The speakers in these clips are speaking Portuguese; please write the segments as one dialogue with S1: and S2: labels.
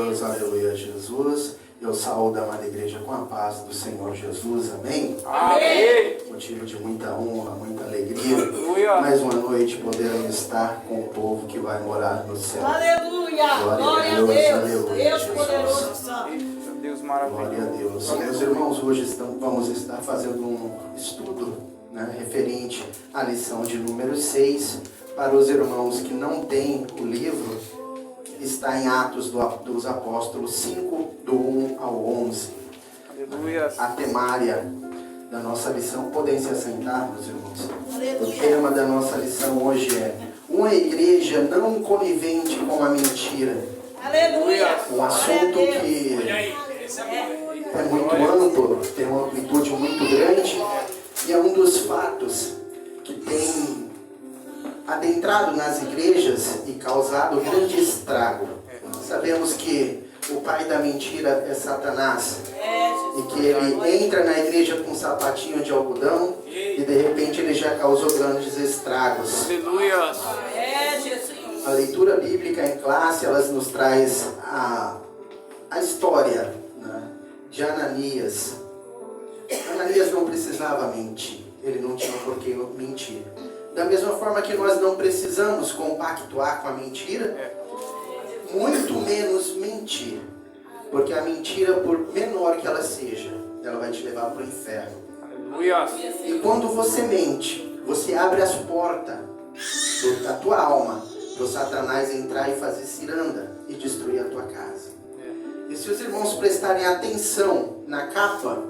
S1: Deus, aleluia, Jesus. Eu saúdo a amada igreja com a paz do Senhor Jesus, amém?
S2: Amém.
S1: Motivo de muita honra, muita alegria.
S2: Aleluia.
S1: Mais uma noite podermos estar com o povo que vai morar no céu.
S3: Aleluia. Glória a Deus.
S1: Aleluia,
S3: Deus
S1: Jesus.
S3: poderoso, santo.
S2: Deus
S1: Glória
S2: maravilhoso.
S1: a Deus. Meus irmãos, hoje vamos estar fazendo um estudo, referente à lição de número 6. Para os irmãos que não têm o livro, está em Atos dos Apóstolos 5, do 1 ao 11.
S2: Aleluia.
S1: A temária da nossa lição, podem se assentar, meus irmãos.
S3: Aleluia.
S1: O tema da nossa lição hoje é uma igreja não conivente com a mentira.
S3: Aleluia.
S1: Um assunto que é muito amplo, tem uma amplitude muito grande e é um dos fatos que tem adentrado nas igrejas e causado grande estrago. Sabemos que o pai da mentira é Satanás e que ele entra na igreja com um sapatinho de algodão e de repente ele já causou grandes estragos.
S2: Aleluia.
S3: Jesus.
S1: A leitura bíblica em classe, elas nos traz a história, de Ananias. Ananias não precisava mentir, ele não tinha por que mentir. Da mesma forma que nós não precisamos compactuar com a mentira, muito menos mentir. Porque a mentira, por menor que ela seja, ela vai te levar para o inferno.
S2: Aleluia.
S1: E quando você mente, você abre as portas da tua alma para o Satanás entrar e fazer ciranda e destruir a tua casa. E se os irmãos prestarem atenção na capa,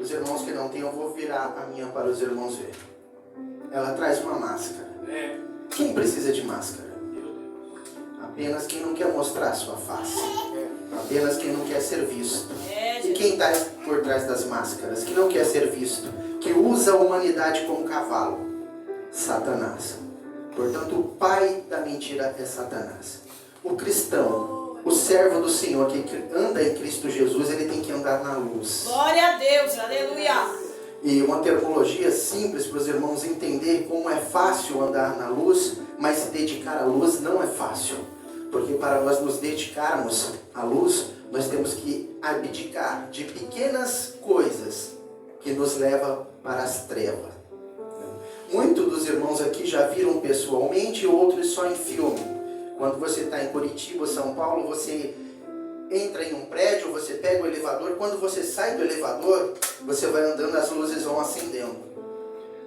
S1: os irmãos que não têm, eu vou virar a minha para os irmãos verem. Ela traz uma máscara. Quem precisa de máscara? Apenas quem não quer mostrar a sua face. Apenas quem não quer ser visto. E quem está por trás das máscaras? Que não quer ser visto. Que usa a humanidade como cavalo. Satanás. Portanto, o pai da mentira é Satanás. O cristão, o servo do Senhor que anda em Cristo Jesus, ele tem que andar na luz.
S3: Glória a Deus. Aleluia.
S1: E uma terminologia simples para os irmãos entenderem como é fácil andar na luz, mas se dedicar à luz não é fácil. Porque para nós nos dedicarmos à luz, nós temos que abdicar de pequenas coisas que nos levam para as trevas. Muitos dos irmãos aqui já viram pessoalmente, outros só em filme. Quando você está em Curitiba, São Paulo, você entra em um prédio, você pega o elevador. Quando você sai do elevador, você vai andando, as luzes vão acendendo.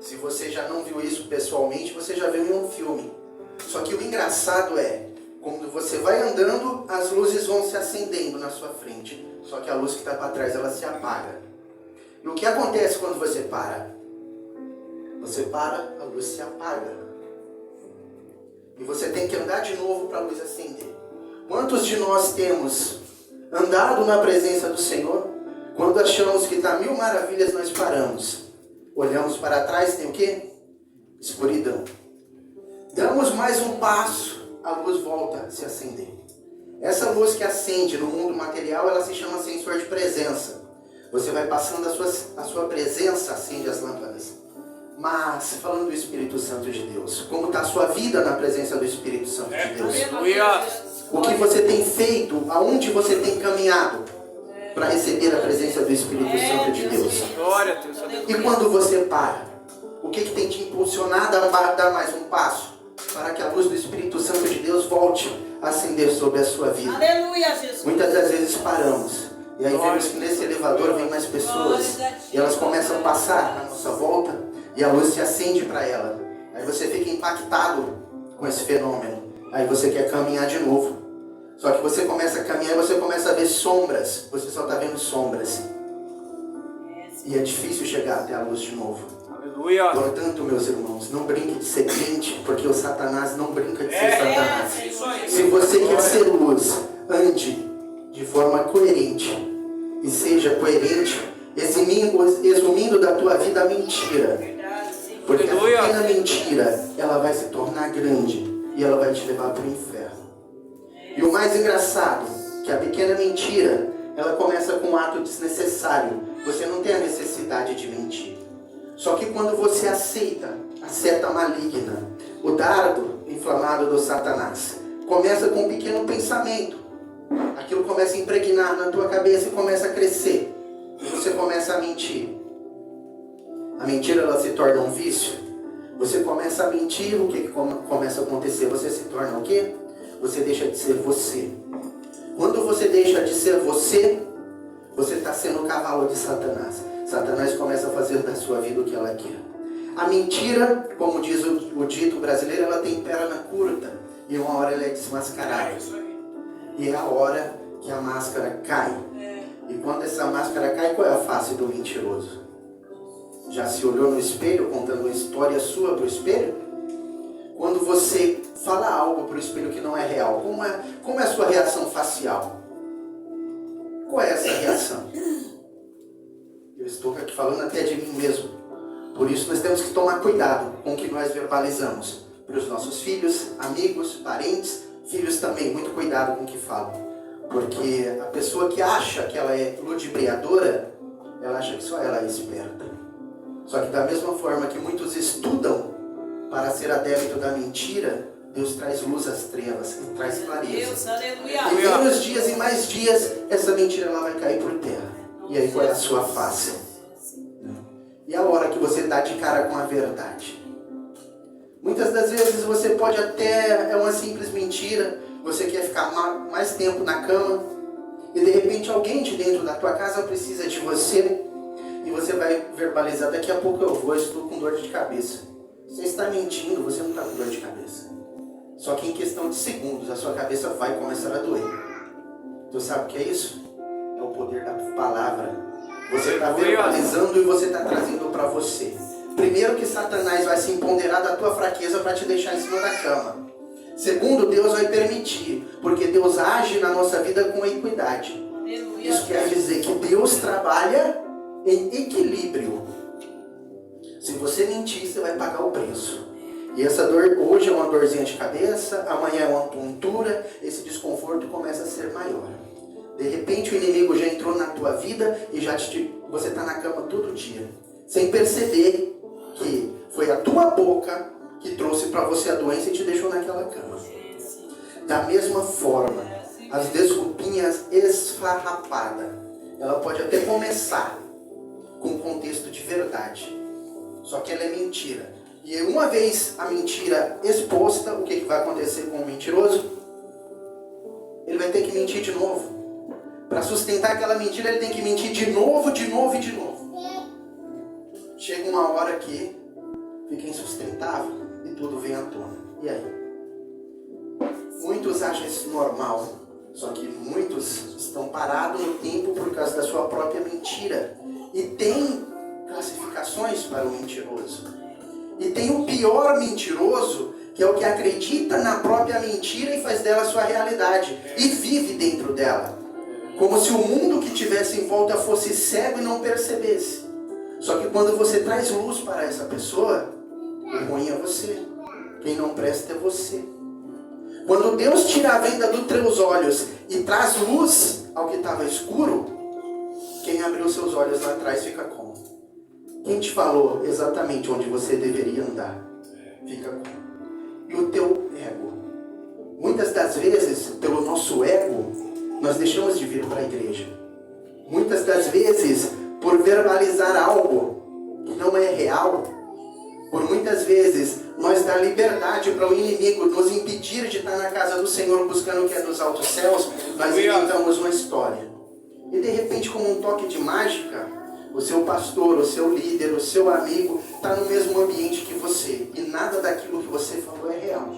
S1: Se você já não viu isso pessoalmente, você já viu em um filme. Só que o engraçado é, quando você vai andando, as luzes vão se acendendo na sua frente. Só que a luz que está para trás, ela se apaga. E o que acontece quando você para? Você para, a luz se apaga. E você tem que andar de novo para a luz acender. Quantos de nós temos andado na presença do Senhor? Quando achamos que está mil maravilhas, nós paramos. Olhamos para trás, tem o quê? Escuridão. Damos mais um passo, a luz volta a se acender. Essa luz que acende no mundo material, ela se chama sensor de presença. Você vai passando a sua presença, acende as lâmpadas. Mas, falando do Espírito Santo de Deus, como está a sua vida na presença do Espírito Santo de Deus?
S2: Aleluia.
S1: O que você tem feito, aonde você tem caminhado para receber a presença do Espírito Santo de Deus?
S2: Glória a Deus.
S1: E quando você para, o que tem te impulsionado a dar mais um passo? Para que a luz do Espírito Santo de Deus volte a acender sobre a sua vida.
S3: Aleluia, Jesus.
S1: Muitas das vezes paramos. E aí vemos que nesse elevador vem mais pessoas. E elas começam a passar na nossa volta. E a luz se acende para ela. Aí você fica impactado com esse fenômeno. Aí você quer caminhar de novo. Só que você começa a caminhar e você começa a ver sombras. Você só está vendo sombras. E é difícil chegar até a luz de novo.
S2: Aleluia.
S1: Portanto, meus irmãos, não brinque de ser crente, porque o Satanás não brinca de ser Satanás. Se você quer ser luz, ande de forma coerente. E seja coerente, exumindo da tua vida a mentira. Porque a pequena mentira, ela vai se tornar grande e ela vai te levar para o inferno. E o mais engraçado, que a pequena mentira, ela começa com um ato desnecessário. Você não tem a necessidade de mentir. Só que quando você aceita a seta maligna, o dardo inflamado do Satanás, começa com um pequeno pensamento. Aquilo começa a impregnar na tua cabeça e começa a crescer. E você começa a mentir. A mentira, ela se torna um vício. Você começa a mentir, o que começa a acontecer? Você se torna o quê? Você deixa de ser você. Quando você deixa de ser você, você está sendo o cavalo de Satanás. Satanás começa a fazer da sua vida o que ela quer. A mentira, como diz o dito brasileiro, ela tem perna curta. E uma hora ela é desmascarada. E é a hora que a máscara cai. E quando essa máscara cai, qual é a face do mentiroso? Já se olhou no espelho contando uma história sua para o espelho? Quando você fala algo para o espelho que não é real, como é a sua reação facial? Qual é essa reação? Eu estou aqui falando até de mim mesmo. Por isso nós temos que tomar cuidado com o que nós verbalizamos. Para os nossos filhos, amigos, parentes, filhos também, muito cuidado com o que falam. Porque a pessoa que acha que ela é ludibriadora, ela acha que só ela é esperta. Só que da mesma forma que muitos estudam para ser adepto da mentira, Deus traz luz às trevas e traz clareza.
S3: Deus, aleluia.
S1: E menos dias e mais dias, essa mentira ela vai cair por terra. E aí qual é a sua face? E a hora que você dá de cara com a verdade? Muitas das vezes você pode até, é uma simples mentira, você quer ficar mais tempo na cama, e de repente alguém de dentro da tua casa precisa de você, e você vai verbalizar, daqui a pouco eu vou, estou com dor de cabeça. Você está mentindo, você não está com dor de cabeça. Só que em questão de segundos, a sua cabeça vai começar a doer. Tu sabe o que é isso? É o poder da palavra. Você está verbalizando e você está trazendo para você. Primeiro que Satanás vai se empoderar da tua fraqueza para te deixar em cima da cama. Segundo, Deus vai permitir, porque Deus age na nossa vida com equidade. Isso quer dizer que Deus trabalha em equilíbrio. Se você mentir, você vai pagar o preço. E essa dor, hoje é uma dorzinha de cabeça, amanhã é uma tontura, esse desconforto começa a ser maior. De repente o inimigo já entrou na tua vida e você está na cama todo dia, sem perceber que foi a tua boca que trouxe para você a doença e te deixou naquela cama. Da mesma forma, as desculpinhas esfarrapadas, ela pode até começar com um contexto de verdade, só que ela é mentira. E uma vez a mentira exposta, o que vai acontecer com o mentiroso? Ele vai ter que mentir de novo. Para sustentar aquela mentira, ele tem que mentir de novo, de novo e de novo. Chega uma hora que fica insustentável e tudo vem à tona. E aí? Muitos acham isso normal, só que muitos estão parados no tempo por causa da sua própria mentira. E tem classificações para o mentiroso. E tem o pior mentiroso, que é o que acredita na própria mentira e faz dela sua realidade. E vive dentro dela. Como se o mundo que tivesse em volta fosse cego e não percebesse. Só que quando você traz luz para essa pessoa, o ruim é você. Quem não presta é você. Quando Deus tira a venda dos teus olhos e traz luz ao que estava escuro, quem abriu seus olhos lá atrás fica como? Quem te falou exatamente onde você deveria andar? Fica como? E o teu ego? Muitas das vezes, pelo nosso ego, nós deixamos de vir para a igreja. Muitas das vezes, por verbalizar algo que não é real, por muitas vezes, nós dá liberdade para o inimigo nos impedir de estar na casa do Senhor buscando o que é dos altos céus, nós inventamos uma história. E de repente, como um toque de mágica, o seu pastor, o seu líder, o seu amigo está no mesmo ambiente que você. E nada daquilo que você falou é real.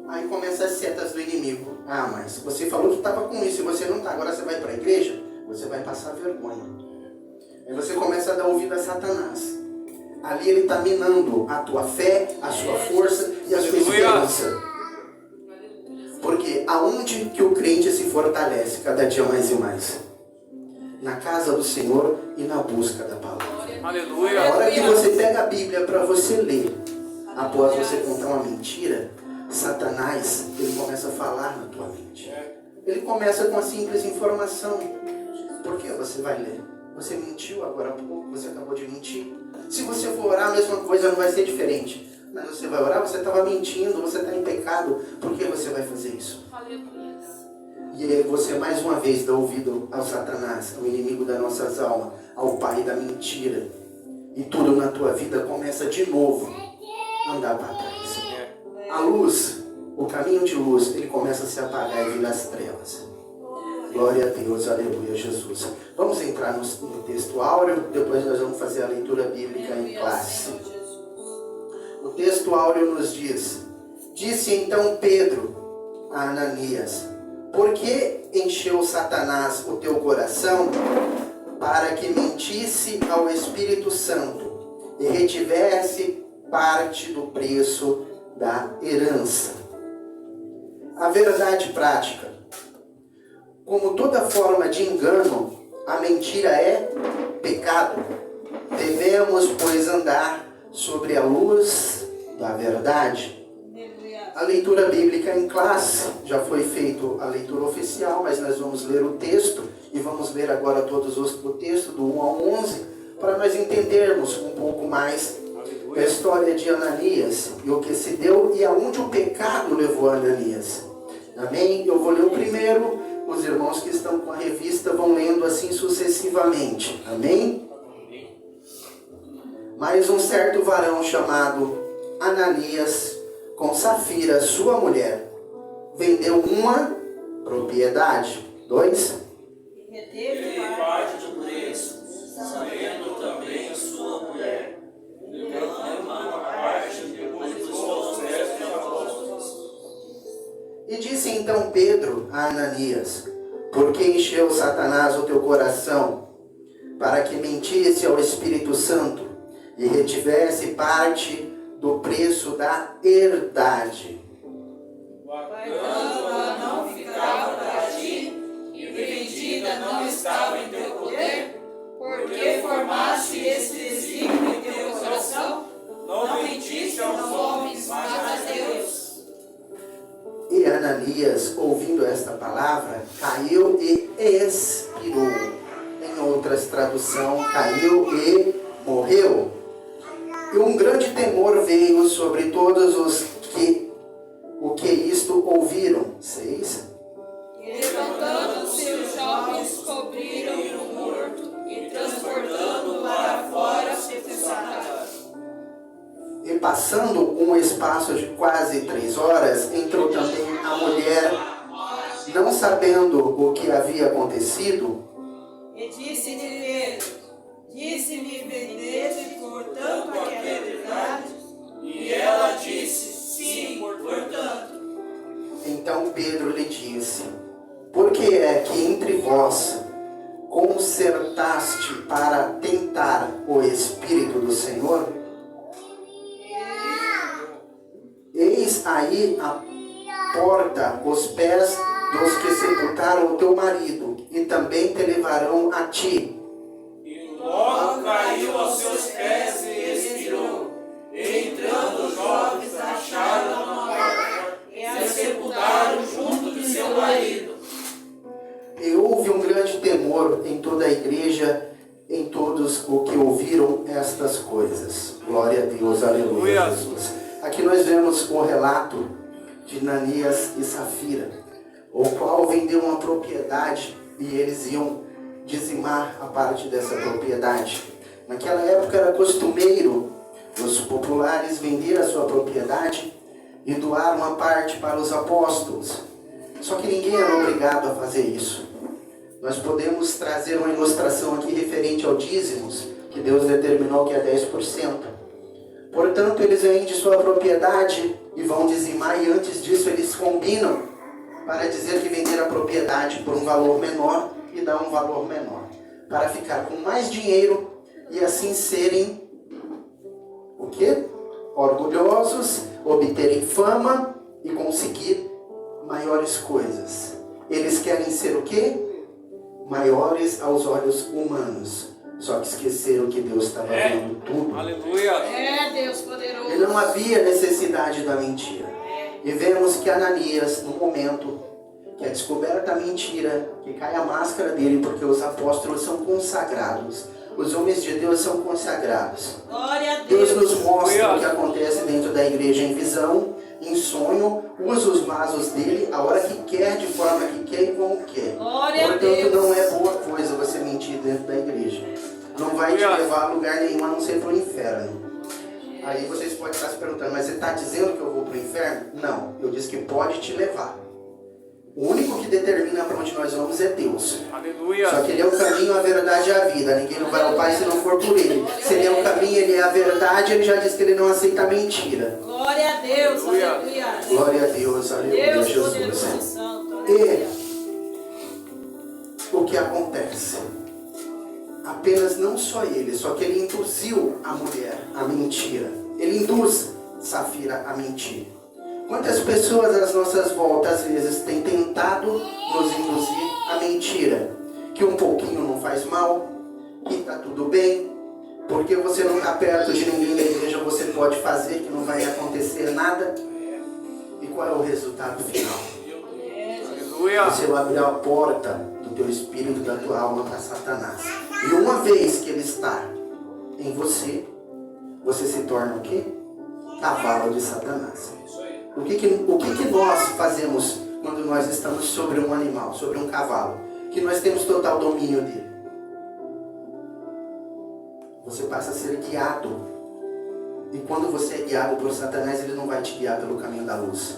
S1: Aí começam as setas do inimigo. Ah, mas você falou que estava com isso e você não está. Agora você vai para a igreja, você vai passar vergonha. Aí você começa a dar ouvido a Satanás. Ali ele está minando a tua fé, a sua força e a sua esperança. Porque aonde que o crente se fortalece cada dia mais e mais? Na casa do Senhor e na busca da palavra.
S2: Aleluia.
S1: A hora que você pega a Bíblia para você ler, após você contar uma mentira, Satanás, ele começa a falar na tua mente. Ele começa com a simples informação. Por que você vai ler? Você mentiu agora há pouco, você acabou de mentir. Se você for orar, a mesma coisa não vai ser diferente. Mas você vai orar, você estava mentindo, você está em pecado. Por que você vai fazer isso? E aí você mais uma vez dá ouvido ao Satanás, ao inimigo das nossas almas, ao pai da mentira. E tudo na tua vida começa de novo a andar para trás. A luz, o caminho de luz, ele começa a se apagar e vir as trevas. Glória a Deus, aleluia, Jesus. Vamos entrar no texto áureo, depois nós vamos fazer a leitura bíblica em classe. O texto áureo nos diz: disse então Pedro a Ananias: por que encheu Satanás o teu coração para que mentisse ao Espírito Santo e retivesse parte do preço da herança? A verdade prática. Como toda forma de engano, a mentira é pecado. Devemos, pois, andar sobre a luz da verdade. A leitura bíblica em classe, já foi feita a leitura oficial, mas nós vamos ler o texto e vamos ler agora todos o texto do 1 ao 11, para nós entendermos um pouco mais a história de Ananias e o que se deu e aonde o pecado levou Ananias. Amém? Eu vou ler o primeiro, os irmãos que estão com a revista vão lendo assim sucessivamente. Amém? Mas um certo varão chamado Ananias, com Safira, sua mulher, vendeu uma propriedade. 2.
S3: E reteve
S4: parte do preço, sabendo também a sua mulher, levando a parte depois dos outros restos apóstolos.
S1: E disse então Pedro a Ananias: por que encheu Satanás o teu coração, para que mentisse ao Espírito Santo e retivesse parte do preço da herdade?
S4: Guardando-a não ficava para ti, e vendida não estava em teu poder, porque formaste esse desígnio em teu coração, não mentiste aos homens, mas a Deus.
S1: E Ananias, ouvindo esta palavra, caiu e expirou. Em outras traduções, caiu e morreu. E um grande temor veio sobre todos os que isto ouviram. 6.
S4: Levantando-se os jovens, cobriram o morto e transportando-o para fora, sepultaram.
S1: E passando um espaço de quase 3 horas, entrou também a mulher, não sabendo o que havia acontecido.
S3: E disse-lhe Pedro: disse-me vendeste, portanto, aquela herdade?
S4: E ela disse: sim, portanto.
S1: Então Pedro lhe disse: por que é que entre vós concertaste para tentar o Espírito do Senhor? Eis aí a porta os pés dos que sepultaram o teu marido, e também te levarão a ti.
S4: E logo caiu aos seus pés e expirou. E entrando os jovens acharam-na morta, e a sepultaram junto de seu marido.
S1: E houve um grande temor em toda a igreja, em todos os que ouviram estas coisas. Glória a Deus, aleluia, Jesus. Aqui nós vemos o relato de Ananias e Safira, o qual vendeu uma propriedade e eles iam dizimar a parte dessa propriedade. Naquela época era costumeiro os populares vender a sua propriedade e doar uma parte para os apóstolos. Só que ninguém era obrigado a fazer isso. Nós podemos trazer uma ilustração aqui referente ao dízimos, que Deus determinou que é 10%. Portanto, eles vendem sua propriedade e vão dizimar, e antes disso eles combinam para dizer que venderam a propriedade por um valor menor e dar um valor menor, para ficar com mais dinheiro e assim serem o quê? Orgulhosos, obterem fama e conseguir maiores coisas. Eles querem ser o quê? Maiores aos olhos humanos. Só que esqueceram que Deus estava vendo tudo.
S2: Aleluia.
S3: É, Deus poderoso.
S1: E não havia necessidade da mentira. E vemos que Ananias, no momento que é descoberta a mentira, que cai a máscara dele, porque os apóstolos são consagrados. Os homens de Deus são consagrados.
S3: Glória a Deus.
S1: Deus nos mostra o que acontece dentro da igreja em visão, em sonho, usa os vasos dele a hora que quer, de forma que quer e como quer.
S3: Glória a
S1: Portanto,
S3: Deus.
S1: não é boa coisa você mentir dentro da igreja. Não vai te levar a lugar nenhum a não ser para o inferno. Aí vocês podem estar se perguntando, mas você está dizendo que eu vou para o inferno? Não, eu disse que pode te levar. O único que determina para onde nós vamos é Deus.
S2: Aleluia.
S1: Só que Ele é o caminho, a verdade e a vida. Ninguém não vai ao Pai se não for por Ele. Se Ele é o caminho, Ele é a verdade, Ele já disse que Ele não aceita mentira.
S3: Glória a Deus.
S2: Aleluia.
S3: Aleluia.
S1: Glória a Deus, aleluia,
S3: Deus
S1: Jesus.
S3: poderoso e santo.
S1: E
S3: Aleluia.
S1: o que acontece? Apenas não só ele, só que ele induziu a mulher à mentira. Ele induz Safira a mentir. Quantas pessoas às nossas voltas, às vezes, têm tentado nos induzir à mentira? Que um pouquinho não faz mal, que está tudo bem, porque você não está perto de ninguém da igreja, você pode fazer, que não vai acontecer nada. E qual é o resultado final?
S2: Aleluia.
S1: Você vai abrir a porta do teu espírito, da tua alma para Satanás. E uma vez que ele está em você, você se torna o quê? Cavalo de Satanás. O que nós fazemos quando nós estamos sobre um animal, sobre um cavalo? Que nós temos total domínio dele. Você passa a ser guiado. E quando você é guiado por Satanás, ele não vai te guiar pelo caminho da luz.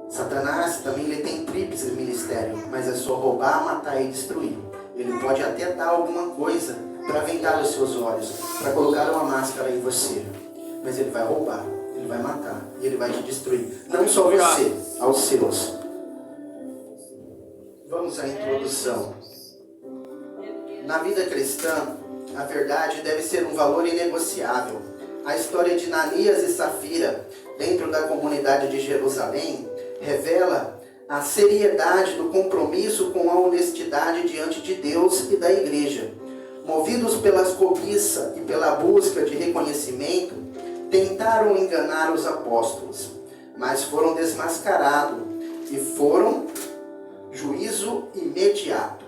S1: Satanás também ele tem tríplice ministério, mas é só roubar, matar e destruir. Ele pode até dar alguma coisa para vendar os seus olhos, para colocar uma máscara em você. Mas ele vai roubar, ele vai matar e ele vai te destruir. Não só você, aos seus. Vamos à introdução. Na vida cristã, a verdade deve ser um valor inegociável. A história de Ananias e Safira, dentro da comunidade de Jerusalém, revela a seriedade do compromisso com a honestidade diante de Deus e da igreja. Movidos pelas cobiça e pela busca de reconhecimento, tentaram enganar os apóstolos, mas foram desmascarados e foram juízo imediato.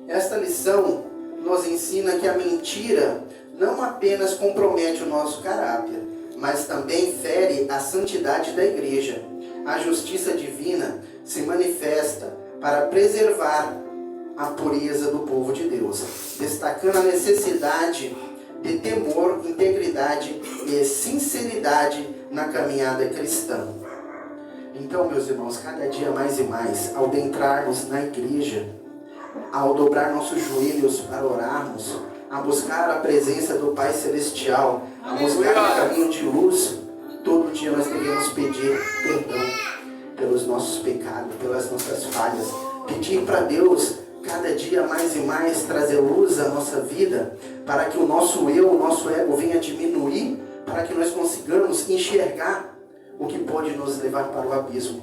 S1: Esta lição nos ensina que a mentira não apenas compromete o nosso caráter, mas também fere a santidade da igreja. A justiça divina se manifesta para preservar a pureza do povo de Deus, destacando a necessidade de temor, integridade e sinceridade na caminhada cristã. Então, meus irmãos, cada dia mais e mais, ao adentrarmos na igreja, ao dobrar nossos joelhos para orarmos, a buscar a presença do Pai Celestial, a buscar o caminho de luz, todo dia nós devemos pedir perdão pelos nossos pecados, pelas nossas falhas. Pedir para Deus, cada dia mais e mais, trazer luz à nossa vida, para que o nosso eu, o nosso ego venha diminuir, para que nós consigamos enxergar o que pode nos levar para o abismo.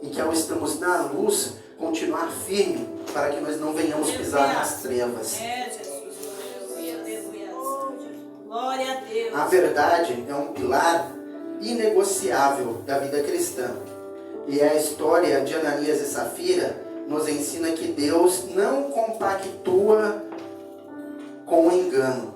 S1: E que ao estarmos na luz, continuar firme, para que nós não venhamos pisar nas trevas.
S3: É, Jesus. Aleluia. Glória a Deus.
S1: A verdade é um pilar inegociável da vida cristã. E a história de Ananias e Safira nos ensina que Deus não compactua com o engano.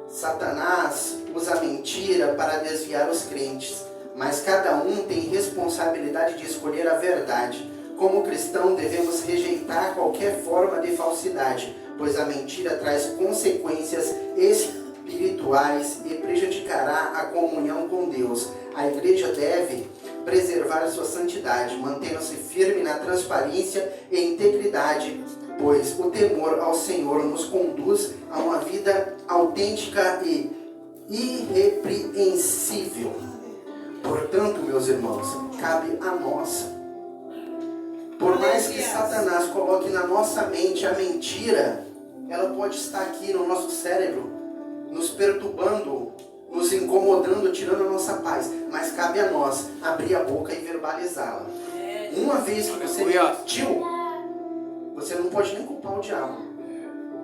S1: Satanás usa a mentira para desviar os crentes, mas cada um tem responsabilidade de escolher a verdade. Como cristão, devemos rejeitar qualquer forma de falsidade, pois a mentira traz consequências espirituais e prejudicará a comunhão com Deus. A igreja deve preservar sua santidade, mantendo-se firme na transparência e integridade, pois o temor ao Senhor nos conduz a uma vida autêntica e irrepreensível. Portanto, meus irmãos, cabe a nós. Por mais que Satanás coloque na nossa mente a mentira, ela pode estar aqui no nosso cérebro, nos perturbando, nos incomodando, tirando a nossa paz. Mas cabe a nós abrir a boca e verbalizá-la. Uma vez que você mentiu, você não pode nem culpar o diabo,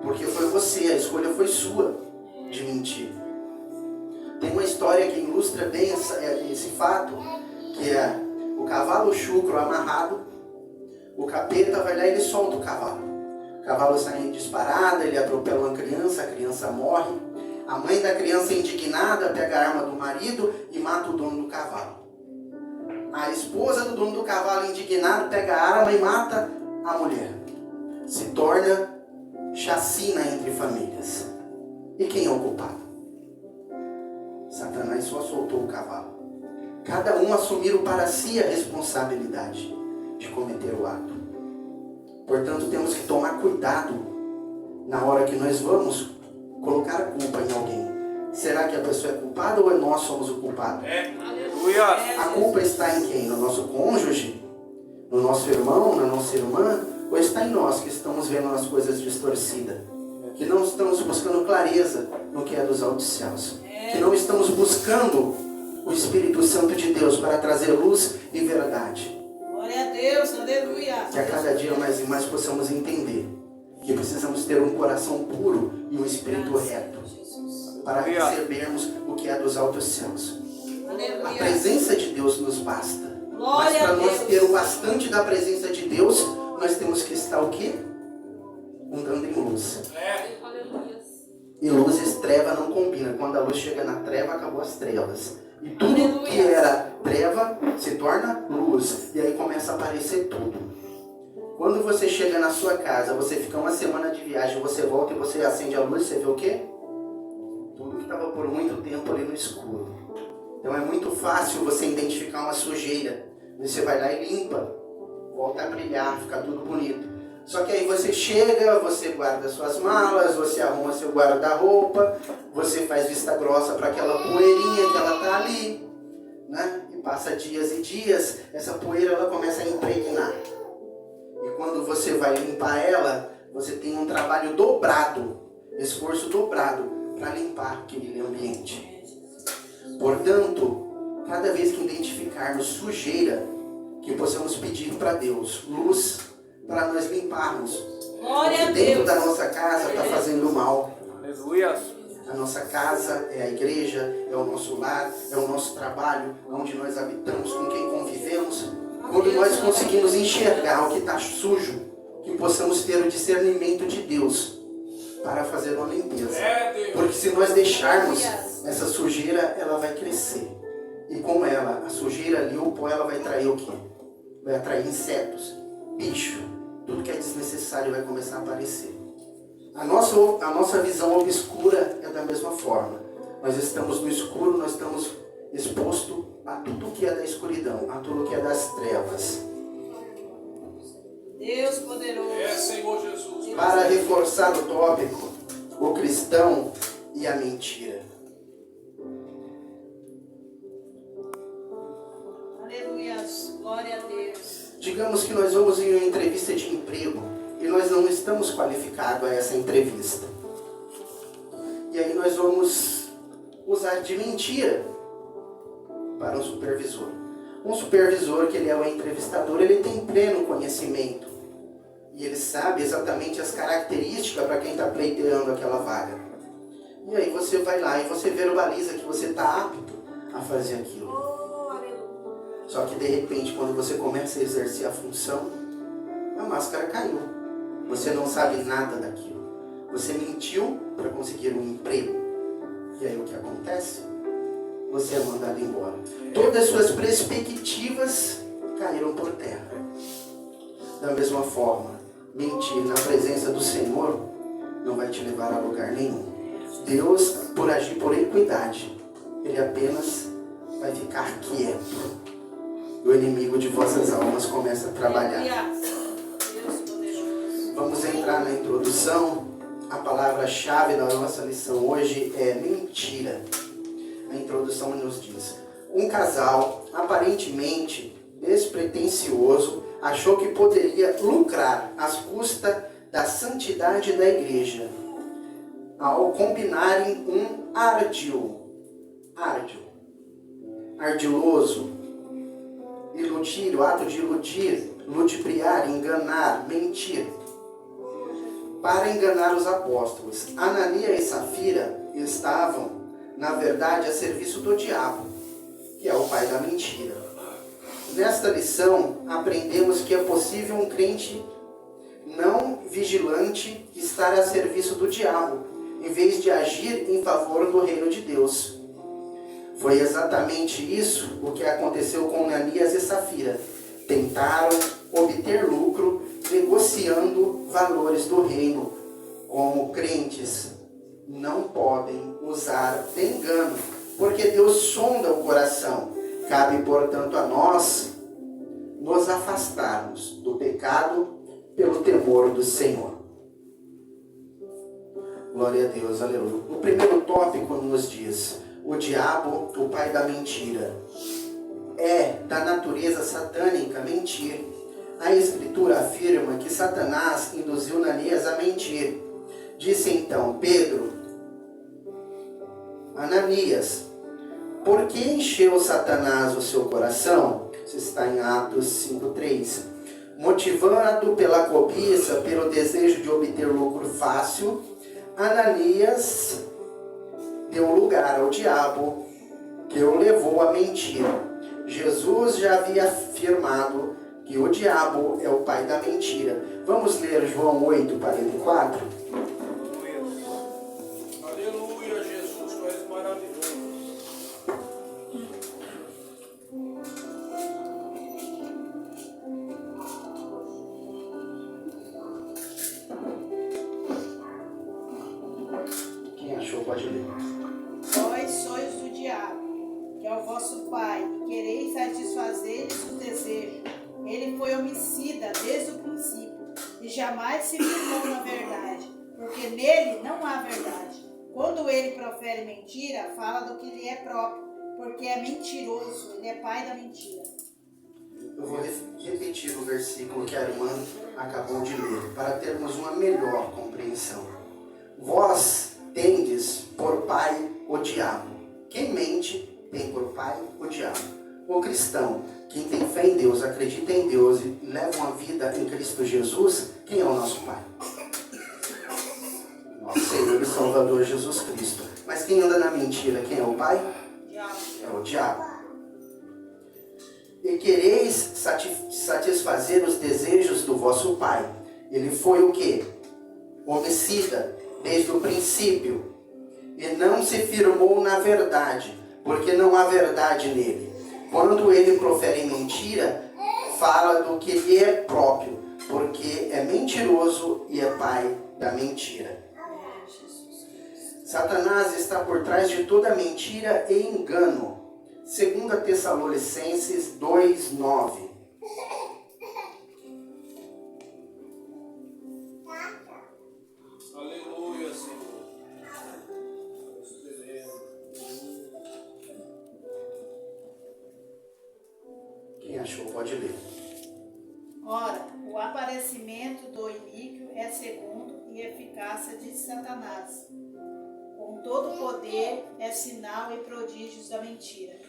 S1: porque foi você, a escolha foi sua de mentir. Tem uma história que ilustra bem esse fato, que é o cavalo chucro amarrado, o capeta vai lá e ele solta o cavalo. O cavalo sai em disparada, ele atropela uma criança, a criança morre. A mãe da criança, indignada, pega a arma do marido e mata o dono do cavalo. A esposa do dono do cavalo, indignado, pega a arma e mata a mulher. Se torna chacina entre famílias. E quem é o culpado? Satanás só soltou o cavalo. Cada um assumiram para si a responsabilidade de cometer o ato. Portanto, temos que tomar cuidado na hora que nós vamos colocar a culpa em alguém. Será que a pessoa é culpada ou nós somos o culpado?
S2: Aleluia.
S1: A culpa está em quem? No nosso cônjuge? No nosso irmão? Na nossa irmã? Ou está em nós que estamos vendo as coisas distorcidas? Que não estamos buscando clareza no que é dos altos céus? Que não estamos buscando o Espírito Santo de Deus para trazer luz e verdade?
S3: Glória a Deus, aleluia.
S1: Que a cada dia mais e mais possamos entender que precisamos ter um coração puro e um espírito reto para recebermos o que é dos altos céus.
S3: Aleluia.
S1: A presença de Deus nos basta. Mas
S3: Glória
S1: para
S3: a
S1: nós
S3: Deus.
S1: ter o bastante da presença de Deus, nós temos que estar o quê? Andando em luz. E luz e treva não combinam. Quando a luz chega na treva, acabou as trevas. E tudo
S3: Aleluia.
S1: que era treva se torna luz. E aí começa a aparecer tudo. Quando você chega na sua casa, você fica uma semana de viagem, você volta e você acende a luz, você vê o quê? Tudo que estava por muito tempo ali no escuro. Então é muito fácil você identificar uma sujeira. Você vai lá e limpa. Volta a brilhar, fica tudo bonito. Só que aí você chega, você guarda suas malas, você arruma seu guarda-roupa, você faz vista grossa para aquela poeirinha que ela tá ali, né? E passa dias e dias, essa poeira ela começa a impregnar. E quando você vai limpar ela, você tem um trabalho dobrado, esforço dobrado para limpar aquele ambiente. Portanto, cada vez que identificarmos sujeira, que possamos pedir para Deus luz para nós limparmos.
S3: Glória a
S1: Porque dentro
S3: Deus.
S1: da nossa casa está fazendo mal.
S2: Aleluia.
S1: A nossa casa é a igreja, é o nosso lar, é o nosso trabalho, onde nós habitamos, com quem convivemos. Quando nós conseguimos enxergar o que está sujo, que possamos ter o discernimento de Deus para fazer uma limpeza. Porque se nós deixarmos essa sujeira, ela vai crescer. E com ela, a sujeira ali, o pó, ela vai atrair o quê? Vai atrair insetos, bicho, tudo que é desnecessário vai começar a aparecer. A nossa visão obscura é da mesma forma. Nós estamos no escuro, nós estamos expostos a tudo que é da escuridão, a tudo que é das trevas.
S3: Deus poderoso.
S4: Senhor Jesus.
S1: Para reforçar o tópico, o cristão e a mentira.
S3: Aleluia. Glória a Deus.
S1: Digamos que nós vamos em uma entrevista de emprego e nós não estamos qualificados a essa entrevista. E aí nós vamos usar de mentira para um supervisor. Um supervisor, que ele é o entrevistador, ele tem pleno conhecimento. E ele sabe exatamente as características para quem está pleiteando aquela vaga. E aí você vai lá e você verbaliza que você está apto a fazer aquilo. Só que de repente, quando você começa a exercer a função, a máscara caiu. Você não sabe nada daquilo. Você mentiu para conseguir um emprego. E aí o que acontece? Você é mandado embora. Todas as suas perspectivas caíram por terra. Da mesma forma, mentir na presença do Senhor não vai te levar a lugar nenhum. Deus, por agir por equidade, Ele apenas vai ficar quieto. E o inimigo de vossas almas começa a trabalhar.
S3: Aleluia. Deus poderoso.
S1: Vamos entrar na introdução. A palavra-chave da nossa lição hoje é mentira. A introdução nos diz: um casal aparentemente despretensioso achou que poderia lucrar às custas da santidade da igreja ao combinarem um ardiloso, iludir, o ato de iludir, ludibriar, enganar, mentir, para enganar os apóstolos. Ananias e Safira estavam, na verdade, a serviço do diabo, que é o pai da mentira. Nesta lição, aprendemos que é possível um crente não vigilante estar a serviço do diabo, em vez de agir em favor do reino de Deus. Foi exatamente isso o que aconteceu com Ananias e Safira. Tentaram obter lucro negociando valores do reino. Como crentes, não podem usar de engano, porque Deus sonda o coração. Cabe, portanto, a nós nos afastarmos do pecado pelo temor do Senhor. Glória a Deus, aleluia. O primeiro tópico nos diz: o diabo, o pai da mentira. É da natureza satânica mentir. A Escritura afirma que Satanás induziu Ananias a mentir. Disse então Pedro: Ananias, por que encheu Satanás o seu coração? Isso está em Atos 5:3. Motivado pela cobiça, pelo desejo de obter lucro fácil, Ananias deu lugar ao diabo, que o levou a mentir. Jesus já havia afirmado que o diabo é o pai da mentira. Vamos ler João 8:44?
S4: Aleluia, Jesus, tu és maravilhoso.
S1: Quem achou pode ler.
S3: Vós sois do diabo, que é o vosso pai, e quereis satisfazer-lhes os desejos. Ele foi homicida desde o princípio, e jamais se firmou na verdade, porque nele não há verdade. Quando ele profere mentira, fala do que lhe é próprio, porque é mentiroso, ele é pai da mentira.
S1: Eu vou repetir o versículo que a irmã acabou de ler, para termos uma melhor compreensão. Vós tendes por pai o diabo. Quem mente tem por pai o diabo. O cristão, quem tem fé em Deus, acredita em Deus e leva uma vida em Cristo Jesus, quem é o nosso pai? Nosso Senhor e Salvador Jesus Cristo. Mas quem anda na mentira, quem é o pai?
S3: Diabo.
S1: É o diabo. E quereis satisfazer os desejos do vosso pai. Ele foi o quê? Homicida desde o princípio. E não se firmou na verdade, porque não há verdade nele. Quando ele profere mentira, fala do que lhe é próprio, porque é mentiroso e é pai da mentira. Satanás está por trás de toda mentira e engano. 2 Tessalonicenses 2:9.
S4: Aleluia, Senhor.
S1: Quem achou pode ler.
S3: Ora, o aparecimento do iníquo é segundo e eficácia de Satanás. Com todo poder é sinal e prodígios da mentira.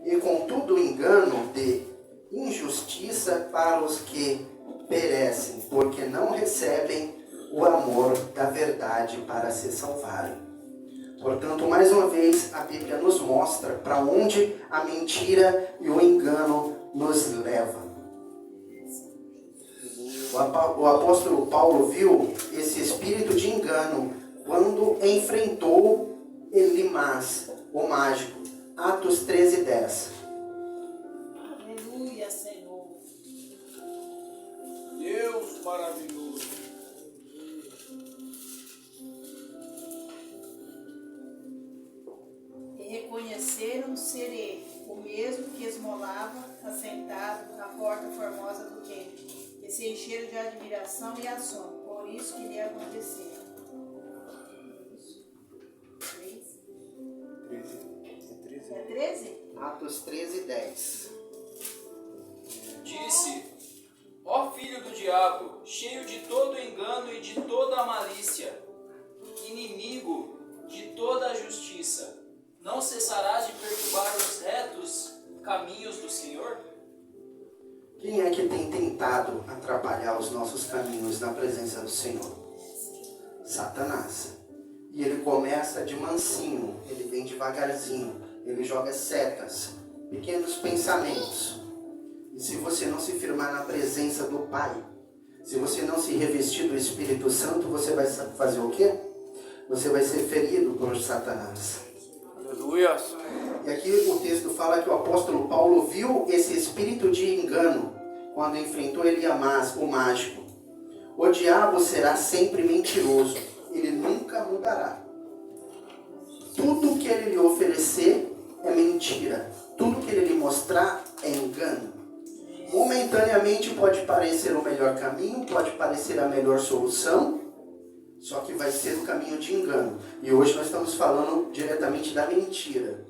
S1: E com todo engano de injustiça para os que perecem, porque não recebem o amor da verdade para se salvarem. Portanto, mais uma vez, a Bíblia nos mostra para onde a mentira e o engano nos levam. O apóstolo Paulo viu esse espírito de engano quando enfrentou Elimas, o mágico. Atos 13:10.
S3: Aleluia, Senhor.
S4: Deus maravilhoso.
S3: E reconheceram ser ele, o mesmo que esmolava, assentado à porta formosa do templo, e se encheram de admiração e assombro, por isso que lhe aconteceu. 13? É 13?
S1: Atos 13:10.
S5: Disse: ó filho do diabo, cheio de todo engano e de toda a malícia, inimigo de toda a justiça, não cessarás de perturbar os retos caminhos do Senhor?
S1: Quem é que tem tentado atrapalhar os nossos caminhos na presença do Senhor? Satanás. E ele começa de mansinho, ele vem devagarzinho, ele joga setas, pequenos pensamentos. E se você não se firmar na presença do Pai, se você não se revestir do Espírito Santo, você vai fazer o quê? Você vai ser ferido por Satanás.
S2: Aleluia.
S1: E aqui o texto fala que o apóstolo Paulo viu esse espírito de engano quando enfrentou Eliamás, o mágico. O diabo será sempre mentiroso, ele nunca mudará. Tudo que ele lhe oferecer é mentira, tudo que ele lhe mostrar é engano. Momentaneamente pode parecer o melhor caminho, pode parecer a melhor solução, só que vai ser o caminho de engano. E hoje nós estamos falando diretamente da mentira.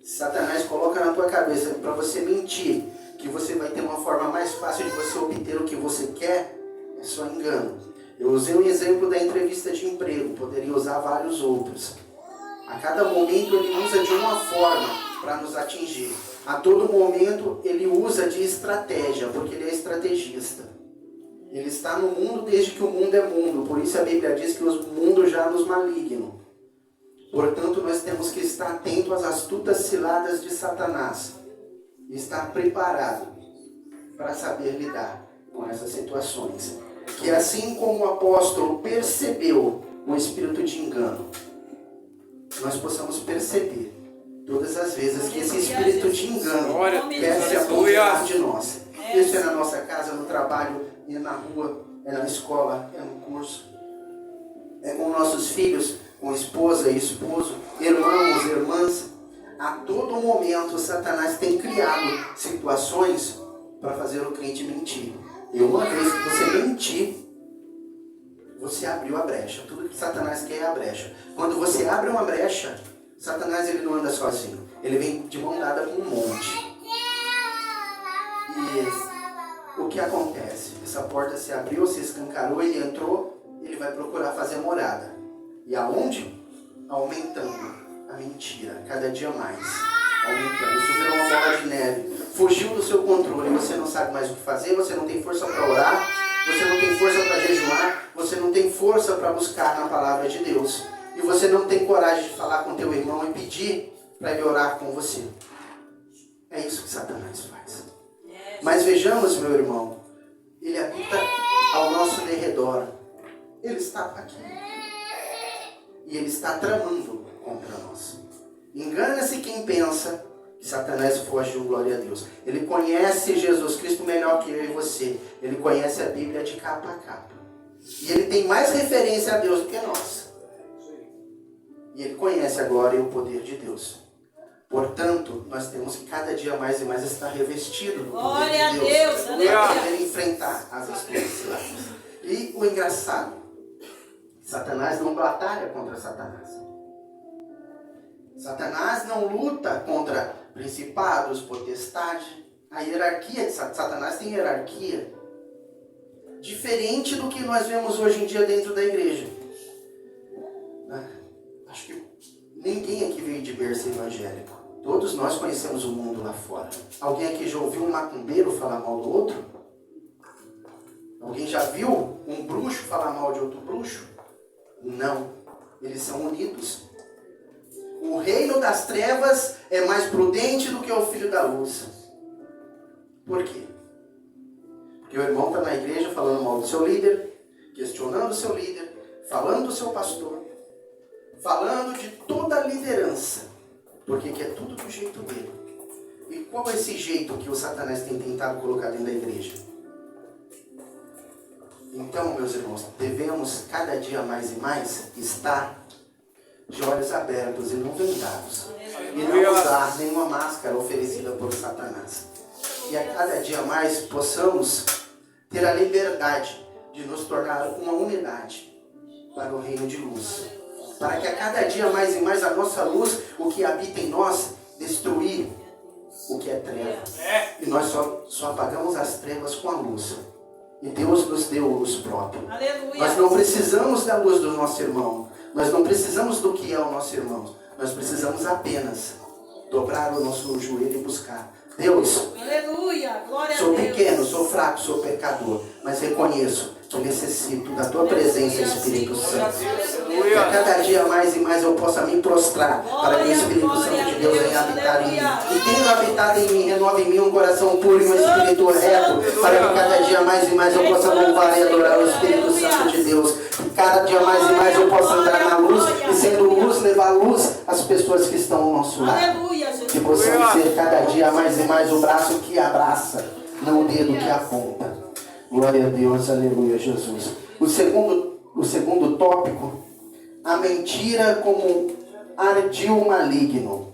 S1: Satanás coloca na tua cabeça para você mentir, que você vai ter uma forma mais fácil de você obter o que você quer, é só engano. Eu usei um exemplo da entrevista de emprego, poderia usar vários outros. A cada momento ele usa de uma forma para nos atingir. A todo momento ele usa de estratégia, porque ele é estrategista. Ele está no mundo desde que o mundo é mundo, por isso a Bíblia diz que o mundo já nos maligno. Portanto, nós temos que estar atentos às astutas ciladas de Satanás. E estar preparado para saber lidar com essas situações. Que assim como o apóstolo percebeu o espírito de engano, nós possamos perceber todas as vezes que esse espírito de engano quer se aproximar de nós. Isso é na nossa casa, no trabalho, é na rua, é na escola, é no curso. É com nossos filhos, com esposa e esposo, irmãos e irmãs. A todo momento Satanás tem criado situações para fazer o crente mentir. E uma vez que você mentir, você abriu a brecha. Tudo que Satanás quer é a brecha. Quando você abre uma brecha, Satanás ele não anda sozinho. Ele vem de mão dada com um monte. E o que acontece? Essa porta se abriu, se escancarou, ele entrou, ele vai procurar fazer morada. E aonde? Aumentando a mentira, cada dia mais. Aumentando. Isso virou uma bola de neve. Fugiu do seu controle, você não sabe mais o que fazer, você não tem força para orar, você não tem força para jejuar, você não tem força para buscar na palavra de Deus. E você não tem coragem de falar com teu irmão e pedir para ele orar com você. É isso que Satanás faz. Mas vejamos, meu irmão, ele habita ao nosso derredor. Ele está aqui. E ele está tramando contra nós. Engana-se quem pensa que Satanás foge, glória a Deus. Ele conhece Jesus Cristo melhor que eu e você. Ele conhece a Bíblia de capa a capa. E ele tem mais referência a Deus do que nós. E ele conhece a glória e o poder de Deus. Portanto, nós temos que cada dia mais e mais estar revestido do poder de Deus. Para poder enfrentar as astucias. E o engraçado, Satanás não batalha contra Satanás. Satanás não luta contra principados, potestade. A hierarquia de Satanás tem hierarquia. Diferente do que nós vemos hoje em dia dentro da igreja. Acho que ninguém aqui veio de berço evangélico. Todos nós conhecemos o mundo lá fora. Alguém aqui já ouviu um macumbeiro falar mal do outro? Alguém já viu um bruxo falar mal de outro bruxo? Não. Eles são unidos. O reino das trevas é mais prudente do que o filho da luz. Por quê? Porque o irmão está na igreja falando mal do seu líder, questionando o seu líder, falando do seu pastor, falando de toda a liderança, porque quer tudo do jeito dele. E qual é esse jeito que o Satanás tem tentado colocar dentro da igreja? Então, meus irmãos, devemos cada dia mais e mais estar de olhos abertos e não vendados. E não usar nenhuma máscara oferecida por Satanás. E a cada dia mais possamos ter a liberdade de nos tornar uma unidade para o reino de luz. Para que a cada dia mais e mais a nossa luz, o que habita em nós, destruir o que é treva. E nós só apagamos as trevas com a luz. E Deus nos deu luz própria.
S3: Aleluia.
S1: Nós não precisamos da luz do nosso irmão. Nós não precisamos do que é o nosso irmão. Nós precisamos apenas dobrar o nosso joelho e buscar. Deus,
S3: aleluia, glória
S1: sou
S3: a Deus.
S1: pequeno, sou fraco, sou pecador, mas reconheço que necessito da tua presença, Espírito Santo. Que a cada dia mais e mais eu possa me prostrar para que o Espírito Santo de Deus venha habitar em mim. E tendo habitado em mim, renova em mim um coração puro e um espírito reto, para que cada dia mais e mais eu possa louvar e adorar o Espírito Santo de Deus. Que cada dia mais e mais eu possa andar na luz e sendo luz levar a luz às pessoas que estão ao nosso lado.
S3: Aleluia,
S1: Que
S3: Jesus.
S1: possamos ser cada dia mais e mais o braço que abraça, não o dedo que aponta. Glória a Deus, aleluia, Jesus. O segundo tópico, a mentira como ardil maligno.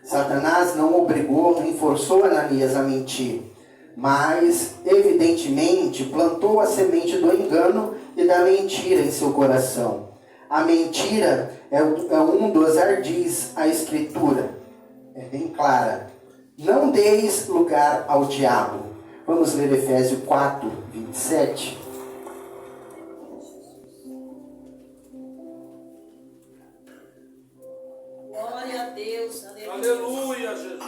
S1: Satanás não obrigou nem forçou Ananias a mentir, mas evidentemente plantou a semente do engano e da mentira em seu coração. A mentira é um dos ardis, a escritura é bem clara. Não deis lugar ao diabo. Vamos ler Efésios 4, 27.
S3: Glória a Deus. Aleluia.
S4: Aleluia, Jesus.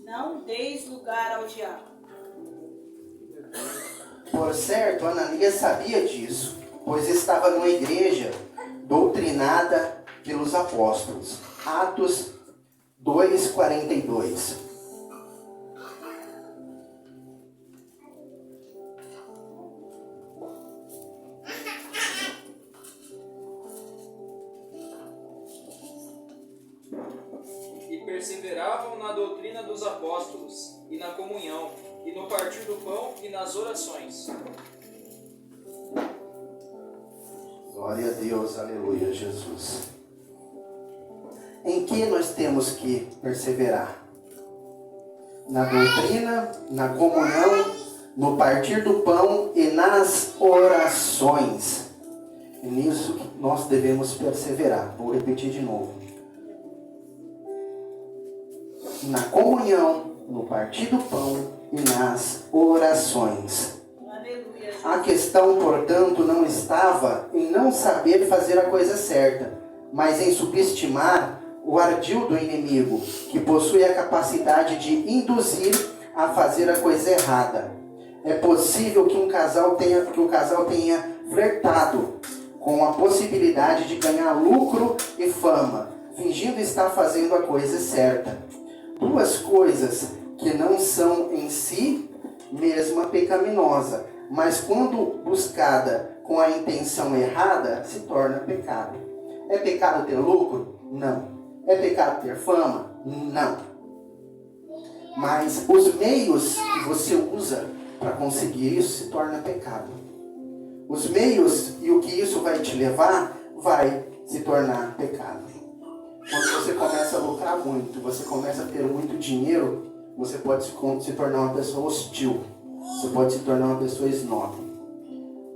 S3: Não deis lugar ao diabo.
S1: Por certo, Ananias sabia disso, pois estava numa igreja doutrinada pelos apóstolos. Atos 2:42.
S5: E perseveravam na doutrina dos apóstolos, e na comunhão, e no partir do pão, e nas orações.
S1: Glória a Deus, aleluia, Jesus. Em que nós temos que perseverar? Na doutrina, na comunhão, no partir do pão e nas orações. É nisso que nós devemos perseverar. Vou repetir de novo. Na comunhão, no partir do pão e nas orações.
S3: Aleluia.
S1: A questão, portanto, não estava em não saber fazer a coisa certa, mas em subestimar o ardil do inimigo, que possui a capacidade de induzir a fazer a coisa errada. É possível que o casal tenha flertado com a possibilidade de ganhar lucro e fama, fingindo estar fazendo a coisa certa. Duas coisas que não são em si mesma pecaminosa, mas quando buscada com a intenção errada, se torna pecado. É pecado ter lucro? Não. É pecado ter fama? Não. Mas os meios que você usa para conseguir isso se torna pecado. Os meios e o que isso vai te levar vai se tornar pecado. Quando você começa a lucrar muito, você começa a ter muito dinheiro, você pode se tornar uma pessoa hostil. Você pode se tornar uma pessoa snob.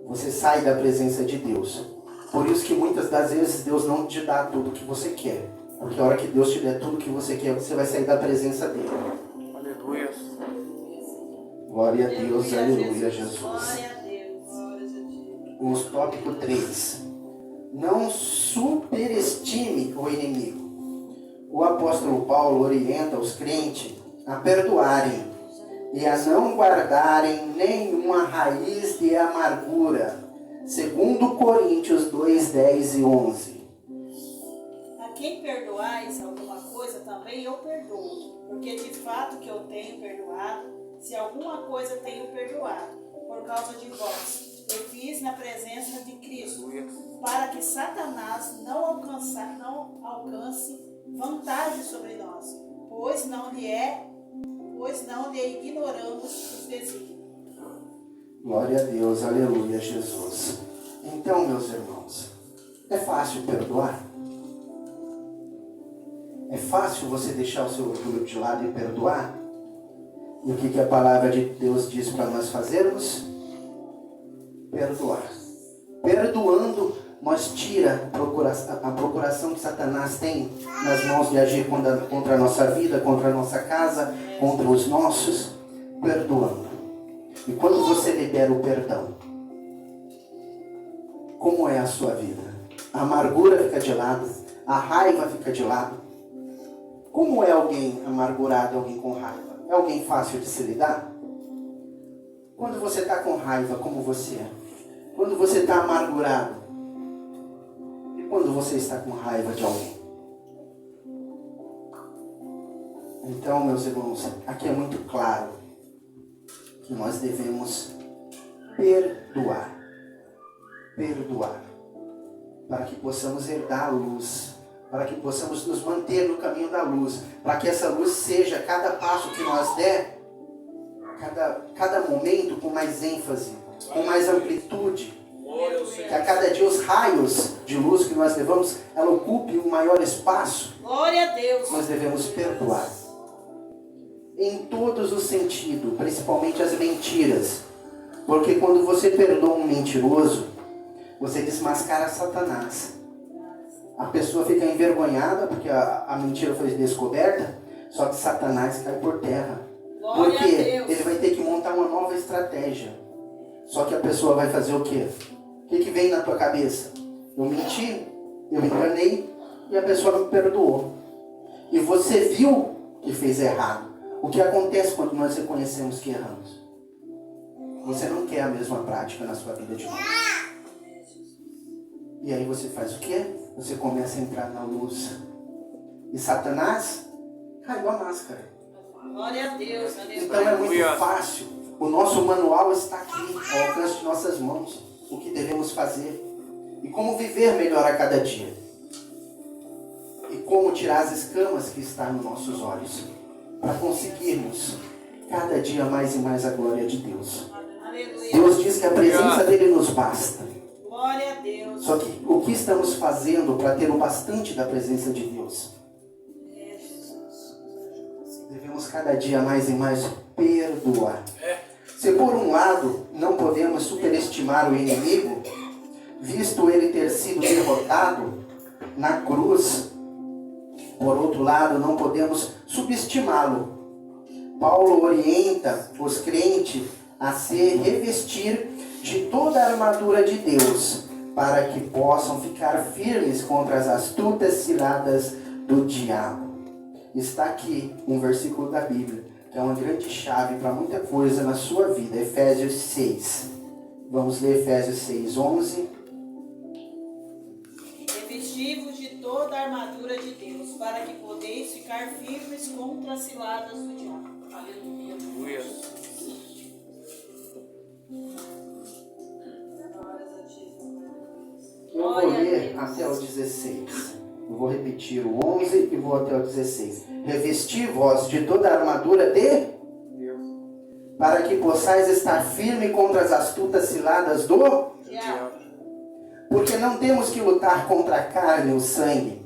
S1: Você sai da presença de Deus. Por isso que muitas das vezes Deus não te dá tudo o que você quer. Porque a hora que Deus te der tudo o que você quer, você vai sair da presença dele.
S2: Aleluia.
S1: Glória a Deus, aleluia, Jesus.
S3: Glória a Deus.
S1: Os tópico 3. Não superestime o inimigo. O apóstolo Paulo orienta os crentes a perdoarem e a não guardarem nenhuma raiz de amargura. Segundo Coríntios 2, 10 e 11.
S3: A quem perdoais alguma coisa, também eu perdoo. Porque de fato que eu tenho perdoado, se alguma coisa tenho perdoado, por causa de vós. Eu fiz na presença de Cristo, para que Satanás não alcance vantagem sobre nós, pois não lhe ignoramos os desígnios.
S1: Glória a Deus, aleluia, Jesus. Então, meus irmãos, é fácil perdoar? É fácil você deixar o seu orgulho de lado e perdoar? E o que a palavra de Deus diz para nós fazermos? Perdoar. Perdoando, nós tira a procuração que Satanás tem nas mãos de agir contra a nossa vida, contra a nossa casa, contra os nossos, perdoando. E quando você libera o perdão, como é a sua vida? A amargura fica de lado, a raiva fica de lado. Como é alguém amargurado, alguém com raiva? É alguém fácil de se lidar? Quando você está com raiva, como você é? Quando você está amargurado? E quando você está com raiva de alguém? Então, meus irmãos, aqui é muito claro que nós devemos perdoar. Perdoar. Para que possamos herdar a luz. Para que possamos nos manter no caminho da luz. Para que essa luz seja, cada passo que nós der, cada momento com mais ênfase, com mais amplitude. Que a cada dia os raios de luz que nós levamos, ela ocupe um maior espaço.
S3: Glória a Deus.
S1: Nós devemos perdoar. Em todos os sentidos, principalmente as mentiras. Porque quando você perdoa um mentiroso, você desmascara Satanás. A pessoa fica envergonhada porque a mentira foi descoberta, só que Satanás cai por terra.
S3: Glória
S1: Porque
S3: a Deus.
S1: ele vai ter que montar uma nova estratégia. Só que a pessoa vai fazer o quê? O que vem na tua cabeça? Eu menti, eu enganei e a pessoa não me perdoou. E você viu que fez errado. O que acontece quando nós reconhecemos que erramos? Você não quer a mesma prática na sua vida de novo. E aí você faz o quê? Você começa a entrar na luz. E Satanás caiu a máscara.
S3: Glória a Deus.
S1: Então é muito fácil. O nosso manual está aqui, ao alcance de nossas mãos. O que devemos fazer. E como viver melhor a cada dia. E como tirar as escamas que estão nos nossos olhos. Para conseguirmos cada dia mais e mais a glória de Deus.
S3: Aleluia.
S1: Deus diz que a presença dele nos basta.
S3: Glória a Deus.
S1: Só que o que estamos fazendo para ter o bastante da presença de Deus? Devemos cada dia mais e mais perdoar. Se por um lado não podemos superestimar o inimigo, visto ele ter sido derrotado na cruz, por outro lado não podemos subestimá-lo. Paulo orienta os crentes a se revestir de toda a armadura de Deus, para que possam ficar firmes contra as astutas ciladas do diabo. Está aqui um versículo da Bíblia, que é uma grande chave para muita coisa na sua vida. Efésios 6. Vamos ler Efésios 6, 11.
S3: Revestivos de toda a armadura de Deus, para que podeis ficar firmes contra as ciladas do diabo. Aleluia.
S1: Eu vou ler até o 16. Eu vou repetir o 11 e vou até o 16. Revesti-vos de toda a armadura de Deus, para que possais estar firme contra as astutas ciladas do
S3: Diabo.
S1: Porque não temos que lutar contra a carne e o sangue,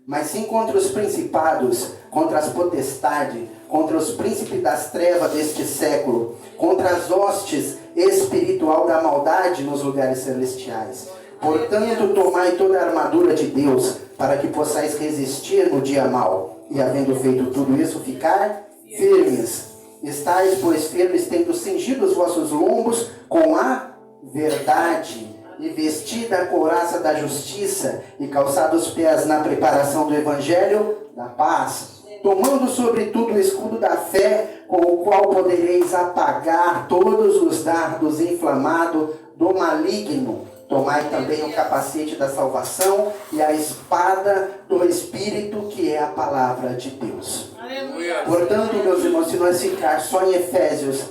S1: mas sim contra os principados, contra as potestades, contra os príncipes das trevas deste século, contra as hostes espiritual da maldade nos lugares celestiais. Portanto, tomai toda a armadura de Deus, para que possais resistir no dia mau, e havendo feito tudo isso, ficar firmes. Estais, pois, firmes, tendo cingido os vossos lombos com a verdade, e vestida a couraça da justiça, e calçado os pés na preparação do evangelho da paz, tomando sobretudo o escudo da fé, com o qual podereis apagar todos os dardos inflamados do maligno. Tomai também o capacete da salvação e a espada do Espírito, que é a palavra de Deus.
S3: Aleluia.
S1: Portanto, meus irmãos, se nós ficar só em Efésios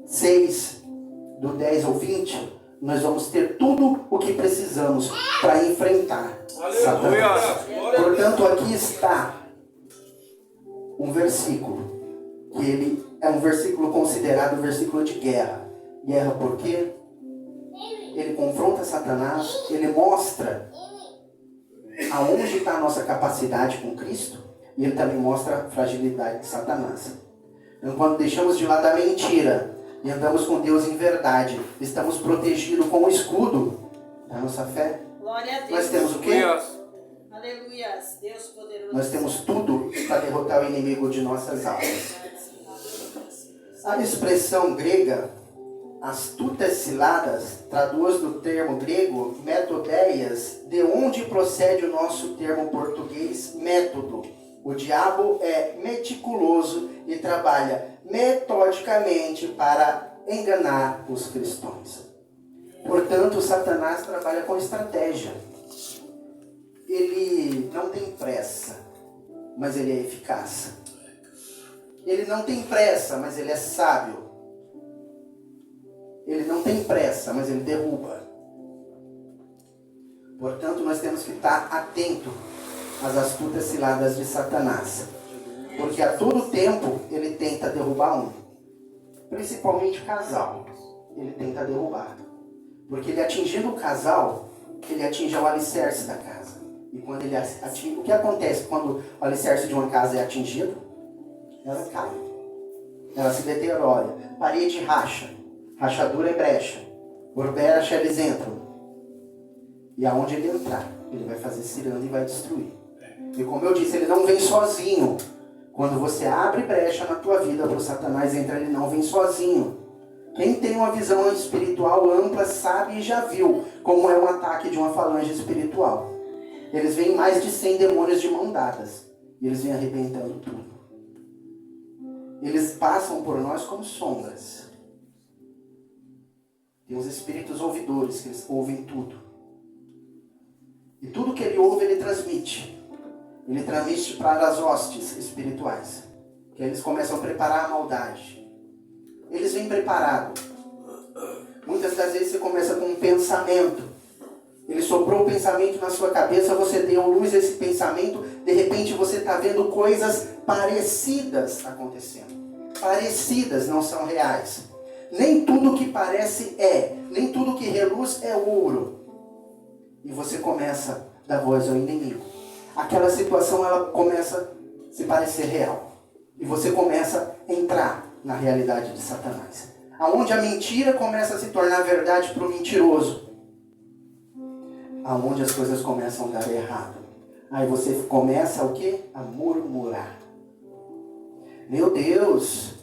S1: 6, do 10 ao 20, nós vamos ter tudo o que precisamos para enfrentar Satanás. Portanto, aqui está um versículo, que ele é um versículo considerado um versículo de guerra. Guerra por quê? Ele confronta Satanás, ele mostra aonde está a nossa capacidade com Cristo, e ele também mostra a fragilidade de Satanás. Então, quando deixamos de lado a mentira e andamos com Deus em verdade, estamos protegidos com o escudo da nossa fé.
S3: Glória a Deus.
S1: Nós temos o quê?
S3: Aleluia. Deus poderoso.
S1: Nós temos tudo para derrotar o inimigo de nossas almas. A expressão grega astutas ciladas traduz do termo grego metodeias, de onde procede o nosso termo português método. O diabo é meticuloso e trabalha metodicamente para enganar os cristãos. Portanto, Satanás trabalha com estratégia. Ele não tem pressa, mas ele é eficaz. Ele não tem pressa, mas ele é sábio. Ele não tem pressa, mas ele derruba. Portanto, nós temos que estar atento às astutas ciladas de Satanás. Porque a todo tempo ele tenta derrubar um. Principalmente o casal. Ele tenta derrubar. Porque ele atingindo o casal, ele atinge o alicerce da casa. E quando ele atinge, o que acontece quando o alicerce de uma casa é atingido? Ela cai. Ela se deteriora. Parede racha. Rachadura é brecha. Por brecha eles entram. E aonde ele entrar, ele vai fazer ciranda e vai destruir. E como eu disse, ele não vem sozinho. Quando você abre brecha na tua vida para o Satanás entrar, ele não vem sozinho. Quem tem uma visão espiritual ampla sabe e já viu como é um ataque de uma falange espiritual. Eles vêm mais de 100 demônios de mão dadas. E eles vêm arrebentando tudo. Eles passam por nós como sombras. Tem os espíritos ouvidores, que eles ouvem tudo. E tudo que ele ouve, ele transmite. Ele transmite para as hostes espirituais. Que eles começam a preparar a maldade. Eles vêm preparados. Muitas das vezes você começa com um pensamento. Ele soprou o pensamento na sua cabeça, você deu luz a esse pensamento, de repente você está vendo coisas parecidas acontecendo. Parecidas, não são reais. Nem tudo que parece é, nem tudo que reluz é ouro. E você começa a dar voz ao inimigo. Aquela situação, ela começa a se parecer real. E você começa a entrar na realidade de Satanás. Aonde a mentira começa a se tornar verdade para o mentiroso. Aonde as coisas começam a dar errado. Aí você começa o quê? A murmurar. Meu Deus,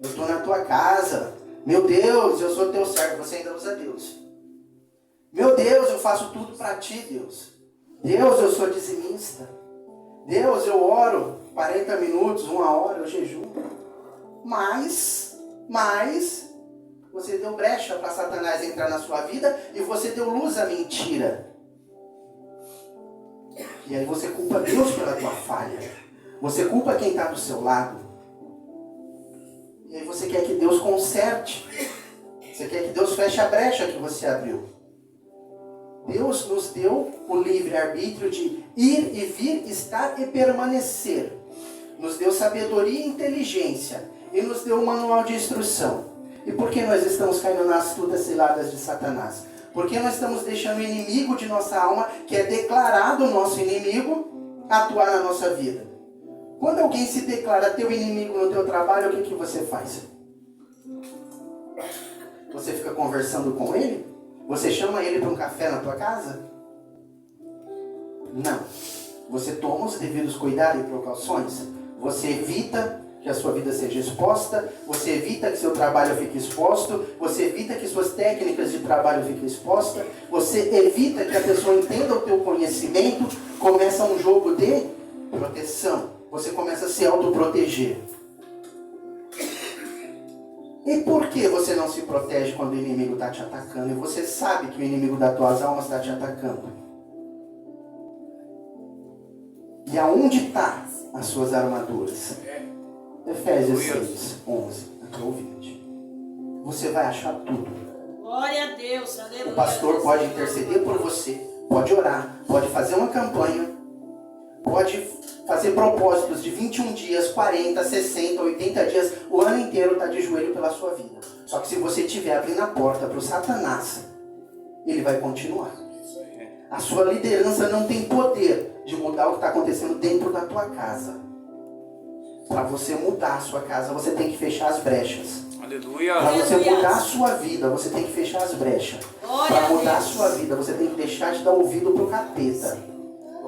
S1: eu estou na tua casa. Meu Deus, eu sou teu servo. Você ainda usa Deus. Meu Deus, eu faço tudo para ti, Deus. Deus, eu sou dizimista. Deus, eu oro 40 minutos, 1 hora, eu jejuo. Mas, você deu brecha para Satanás entrar na sua vida e você deu luz à mentira. E aí você culpa Deus pela tua falha. Você culpa quem está do seu lado. E aí você quer que Deus conserte. Você quer que Deus feche a brecha que você abriu. Deus nos deu o livre-arbítrio de ir e vir, estar e permanecer. Nos deu sabedoria e inteligência. E nos deu um manual de instrução. E por que nós estamos caindo nas astutas ciladas de Satanás? Porque nós estamos deixando o inimigo de nossa alma, que é declarado nosso inimigo, atuar na nossa vida. Quando alguém se declara teu inimigo no teu trabalho, o que você faz? Você fica conversando com ele? Você chama ele para um café na tua casa? Não. Você toma os devidos cuidados e precauções. Você evita que a sua vida seja exposta. Você evita que seu trabalho fique exposto. Você evita que suas técnicas de trabalho fiquem expostas. Você evita que a pessoa entenda o teu conhecimento. Começa um jogo de proteção. Você começa a se autoproteger. E por que você não se protege quando o inimigo está te atacando? E você sabe que o inimigo das tuas almas está te atacando. E aonde está as suas armaduras? Efésios 6, 11 até o 20. Você vai achar tudo.
S3: Glória a Deus, aleluia.
S1: O pastor pode interceder por você, pode orar, pode fazer uma campanha, pode fazer propósitos de 21 dias, 40, 60, 80 dias, o ano inteiro está de joelho pela sua vida. Só que se você estiver abrindo a porta para o Satanás, ele vai continuar. A sua liderança não tem poder de mudar o que está acontecendo dentro da tua casa. Para você mudar a sua casa, você tem que fechar as brechas.
S2: Aleluia.
S1: Para você mudar a sua vida, você tem que fechar as brechas. Para mudar a sua vida, você tem que deixar de dar ouvido para o capeta.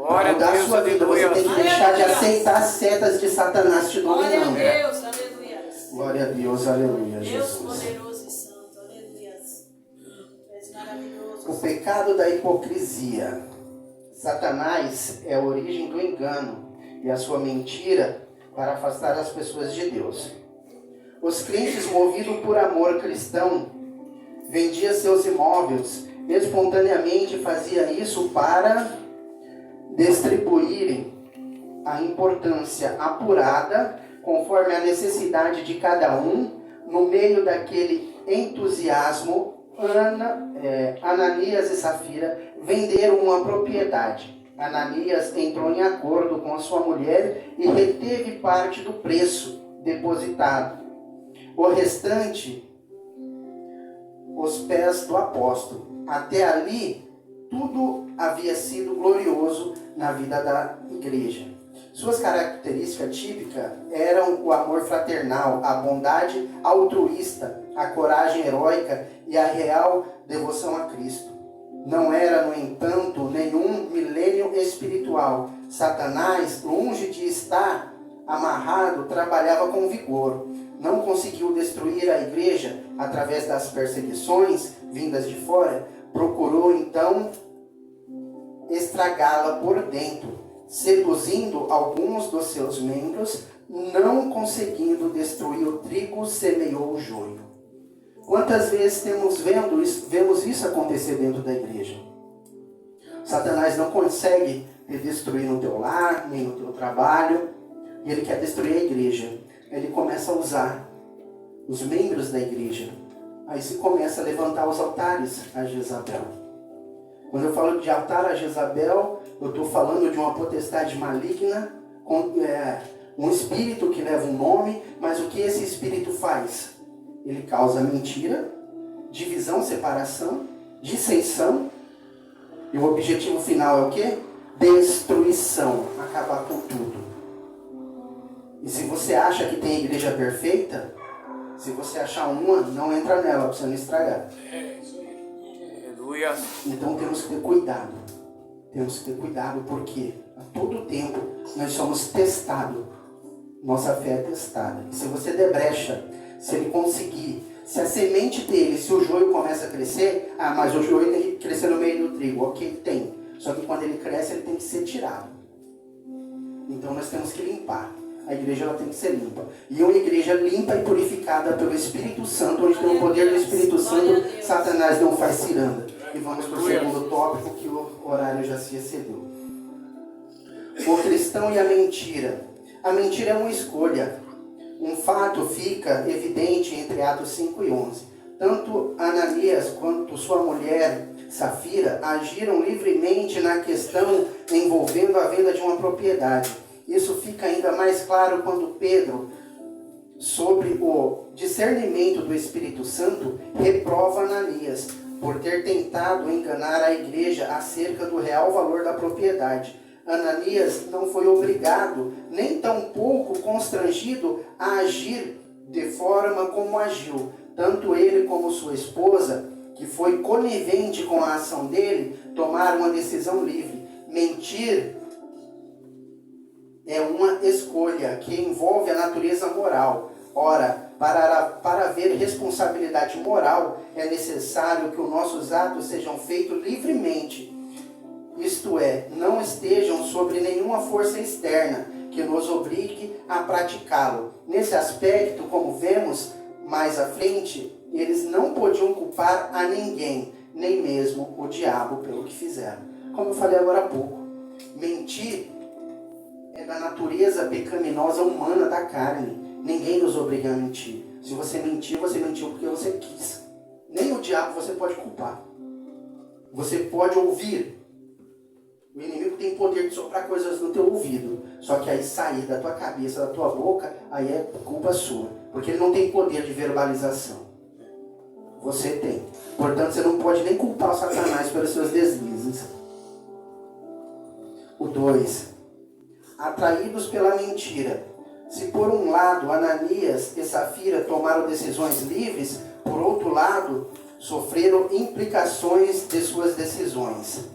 S1: Para mudar a sua vida, você tem que deixar de aceitar as setas de Satanás te dominando.
S3: Glória a Deus, aleluia.
S1: Glória a Deus, aleluia,
S3: Deus
S1: Jesus.
S3: poderoso e santo, aleluia. És maravilhoso.
S1: O pecado da hipocrisia. Satanás é a origem do engano e a sua mentira para afastar as pessoas de Deus. Os crentes, movidos por amor cristão, vendiam seus imóveis, espontaneamente fazia isso para distribuírem a importância apurada, conforme a necessidade de cada um. No meio daquele entusiasmo, Ananias e Safira venderam uma propriedade. Ananias entrou em acordo com a sua mulher e reteve parte do preço depositado. O restante, os pés do apóstolo. Até ali, tudo havia sido glorioso na vida da igreja. Suas características típicas eram o amor fraternal, a bondade altruísta, a coragem heróica e a real devoção a Cristo. Não era, no entanto, nenhum milênio espiritual. Satanás, longe de estar amarrado, trabalhava com vigor. Não conseguiu destruir a igreja através das perseguições vindas de fora. Procurou, então, estragá-la por dentro, seduzindo alguns dos seus membros, não conseguindo destruir o trigo, semeou o joio. Quantas vezes vemos isso acontecer dentro da igreja? Satanás não consegue te destruir no teu lar, nem no teu trabalho, e ele quer destruir a igreja. Ele começa a usar os membros da igreja. Aí se começa a levantar os altares a Jezabel. Quando eu falo de altar a Jezabel, eu estou falando de uma potestade maligna, um espírito que leva um nome, mas o que esse espírito faz? Ele causa mentira, divisão, separação, dissensão, e o objetivo final é o quê? Destruição, acabar com tudo. E se você acha que tem igreja perfeita, se você achar uma, não entra nela, para você não estragar.
S2: É, isso aí. Aleluia.
S1: Então temos que ter cuidado. Temos que ter cuidado porque a todo tempo nós somos testados. Nossa fé é testada. E se você der brecha, se ele conseguir, se a semente dele, se o joio começa a crescer, mas o joio tem que crescer no meio do trigo. Ok, tem. Só que quando ele cresce, ele tem que ser tirado. Então nós temos que limpar. A igreja ela tem que ser limpa. E uma igreja limpa e purificada pelo Espírito Santo, onde tem o poder do Espírito Santo, Satanás não faz ciranda. E vamos para o segundo tópico, que o horário já se excedeu. O cristão e a mentira. A mentira é uma escolha. Um fato fica evidente entre Atos 5 e 11. Tanto Ananias quanto sua mulher Safira agiram livremente na questão envolvendo a venda de uma propriedade. Isso fica ainda mais claro quando Pedro, sobre o discernimento do Espírito Santo, reprova Ananias por ter tentado enganar a igreja acerca do real valor da propriedade. Ananias não foi obrigado, nem tampouco constrangido a agir de forma como agiu. Tanto ele como sua esposa, que foi conivente com a ação dele, tomaram uma decisão livre. Mentir é uma escolha que envolve a natureza moral. Ora, para haver responsabilidade moral, é necessário que os nossos atos sejam feitos livremente. Isto é, não estejam sobre nenhuma força externa que nos obrigue a praticá-lo. Nesse aspecto, como vemos mais à frente, eles não podiam culpar a ninguém, nem mesmo o diabo pelo que fizeram. Como eu falei agora há pouco, mentir é da natureza pecaminosa humana da carne. Ninguém nos obriga a mentir. Se você mentiu porque você quis. Nem o diabo você pode culpar. Você pode ouvir. O inimigo tem poder de soprar coisas no teu ouvido. Só que aí sair da tua cabeça, da tua boca, aí é culpa sua. Porque ele não tem poder de verbalização. Você tem. Portanto, você não pode nem culpar o Satanás pelos seus deslizes. O 2. Atraídos pela mentira. Se por um lado Ananias e Safira tomaram decisões livres, por outro lado, sofreram implicações de suas decisões.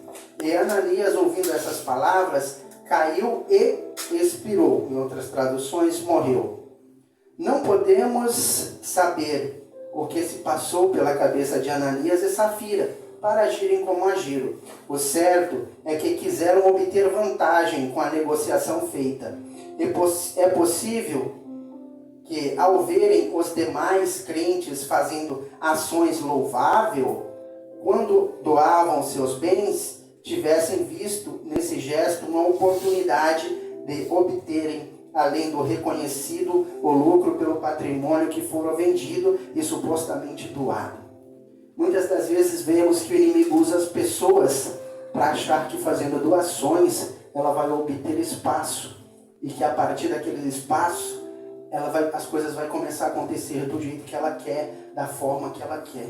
S1: E Ananias, ouvindo essas palavras, caiu e expirou. Em outras traduções, morreu. Não podemos saber o que se passou pela cabeça de Ananias e Safira para agirem como agiram. O certo é que quiseram obter vantagem com a negociação feita. É possível que ao verem os demais crentes fazendo ações louváveis, quando doavam seus bens, tivessem visto nesse gesto uma oportunidade de obterem, além do reconhecido, o lucro pelo patrimônio que fora vendido e supostamente doado. Muitas das vezes vemos que o inimigo usa as pessoas para achar que fazendo doações ela vai obter espaço e que a partir daquele espaço as coisas vão começar a acontecer do jeito que ela quer, da forma que ela quer.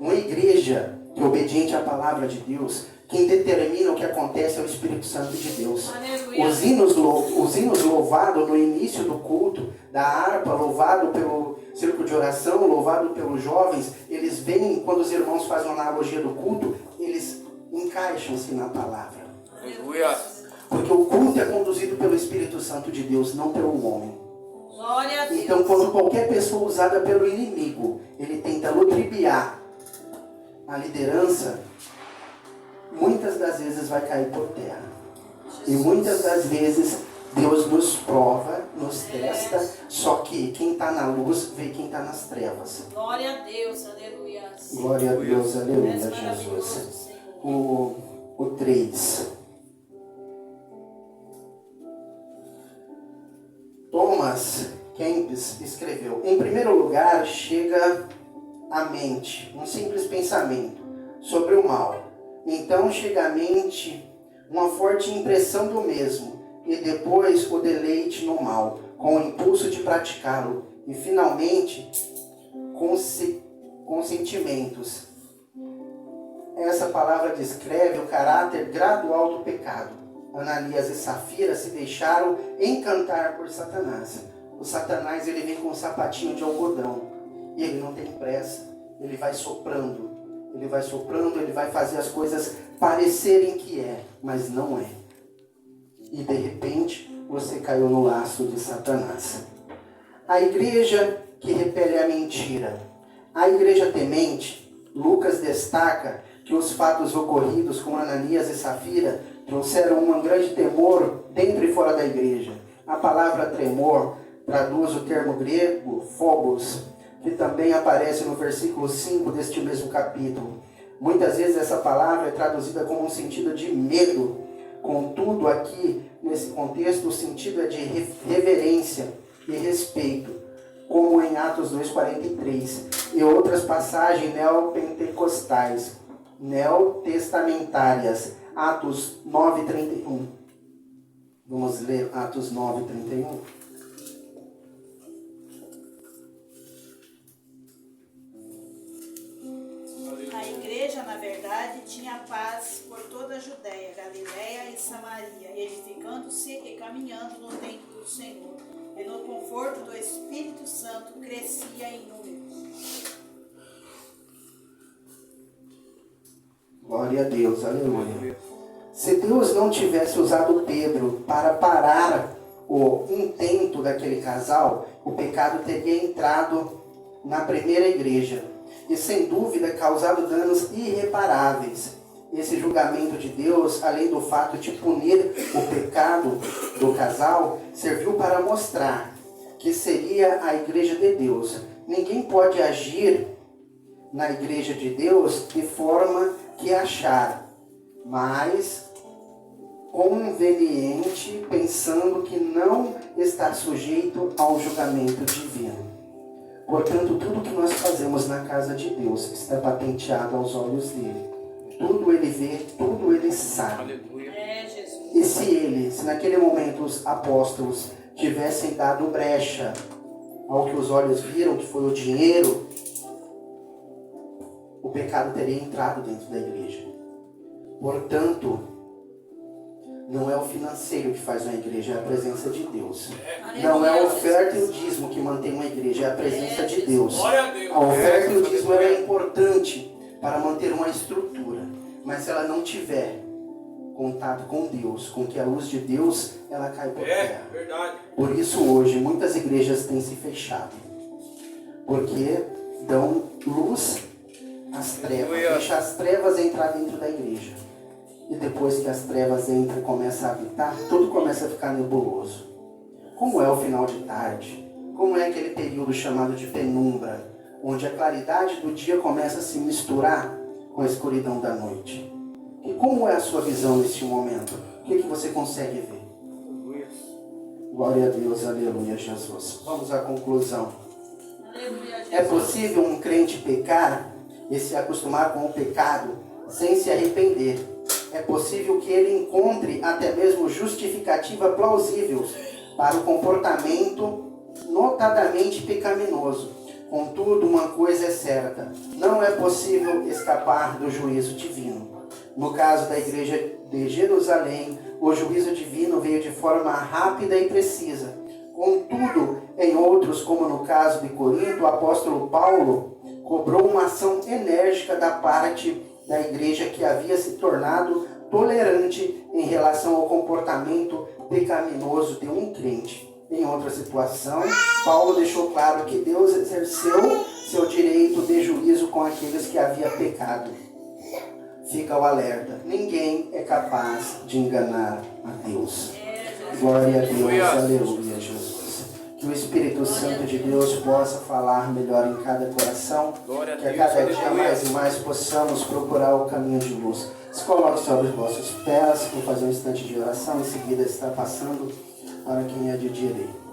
S1: Uma igreja que é obediente à palavra de Deus, quem determina o que acontece é o Espírito Santo de Deus. Os hinos louvados no início do culto, da harpa, louvado pelo círculo de oração, louvado pelos jovens, eles vêm, quando os irmãos fazem uma analogia do culto, eles encaixam-se na palavra.
S2: Aleluia.
S1: Porque o culto é conduzido pelo Espírito Santo de Deus, não pelo homem.
S3: Glória a Deus.
S1: Então, quando qualquer pessoa usada pelo inimigo, ele tenta ludibriar a liderança, muitas das vezes vai cair por terra. E muitas das vezes Deus nos prova, nos testa, só que quem está na luz vê quem está nas trevas.
S3: Glória a Deus, aleluia.
S1: Glória a Deus, aleluia,
S3: És
S1: Jesus.
S3: maravilhoso, Senhor.
S1: O 3. Thomas Kempis escreveu: em primeiro lugar, chega à mente um simples pensamento sobre o mal. Então chega à mente uma forte impressão do mesmo, e depois o deleite no mal, com o impulso de praticá-lo, e finalmente com sentimentos. Essa palavra descreve o caráter gradual do pecado. Ananias e Safira se deixaram encantar por Satanás. O Satanás, ele vem com um sapatinho de algodão e ele não tem pressa. Ele vai soprando, ele vai fazer as coisas parecerem que é, mas não é. E de repente você caiu no laço de Satanás. A igreja que repele a mentira. A igreja temente, Lucas destaca que os fatos ocorridos com Ananias e Safira trouxeram um grande temor dentro e fora da igreja. A palavra tremor traduz o termo grego phobos, que também aparece no versículo 5 deste mesmo capítulo. Muitas vezes essa palavra é traduzida como um sentido de medo. Contudo, aqui, nesse contexto, o sentido é de reverência e respeito, como em Atos 2,43 e outras passagens neotestamentárias. Atos 9,31. Vamos ler Atos 9,31.
S3: A igreja, na verdade, tinha paz por toda a Judéia, Galiléia e Samaria, edificando-se e caminhando no templo do Senhor, e no conforto do Espírito Santo crescia em números.
S1: Glória a Deus, aleluia. Se Deus não tivesse usado Pedro para parar o intento daquele casal, o pecado teria entrado na primeira igreja e, sem dúvida, causado danos irreparáveis. Esse julgamento de Deus, além do fato de punir o pecado do casal, serviu para mostrar que seria a igreja de Deus. Ninguém pode agir na igreja de Deus de forma que achar mais conveniente, pensando que não está sujeito ao julgamento divino. Portanto, tudo que nós fazemos na casa de Deus está patenteado aos olhos dele. Tudo ele vê, tudo ele sabe.
S2: Aleluia.
S3: É, Jesus.
S1: E se naquele momento os apóstolos tivessem dado brecha ao que os olhos viram, que foi o dinheiro, o pecado teria entrado dentro da igreja. Portanto, não é o financeiro que faz uma igreja, é a presença de Deus. Não é a oferta e o dízimo que mantém uma igreja, é a presença de Deus.
S2: Glória a Deus.
S1: A oferta e o dízimo é importante para manter uma estrutura, mas se ela não tiver contato com Deus, com que a luz de Deus, ela cai por terra.
S2: Verdade.
S1: Por isso hoje muitas igrejas têm se fechado, porque dão luz às trevas, deixa as trevas entrar dentro da igreja. E depois que as trevas entram e começam a habitar, tudo começa a ficar nebuloso. Como é o final de tarde? como é aquele período chamado de penumbra, onde a claridade do dia começa a se misturar com a escuridão da noite. E como é a sua visão neste momento? O que você consegue ver? Glória a Deus, aleluia, Jesus. Vamos à conclusão. É possível um crente pecar e se acostumar com o pecado sem se arrepender. É possível que ele encontre até mesmo justificativa plausível para o comportamento notadamente pecaminoso. Contudo, uma coisa é certa: não é possível escapar do juízo divino. No caso da igreja de Jerusalém, o juízo divino veio de forma rápida e precisa. Contudo, em outros, como no caso de Corinto, o apóstolo Paulo cobrou uma ação enérgica da parte da igreja que havia se tornado tolerante em relação ao comportamento pecaminoso de um crente. Em outra situação, Paulo deixou claro que Deus exerceu seu direito de juízo com aqueles que haviam pecado. Fica o alerta: ninguém é capaz de enganar a Deus. Glória a Deus, aleluia, Jesus. Que o Espírito Santo de Deus possa falar melhor em cada coração, que a cada dia mais e mais possamos procurar o caminho de luz. Se coloque sobre os vossos pés, vou fazer um instante de oração, em seguida está passando para quem é de direito.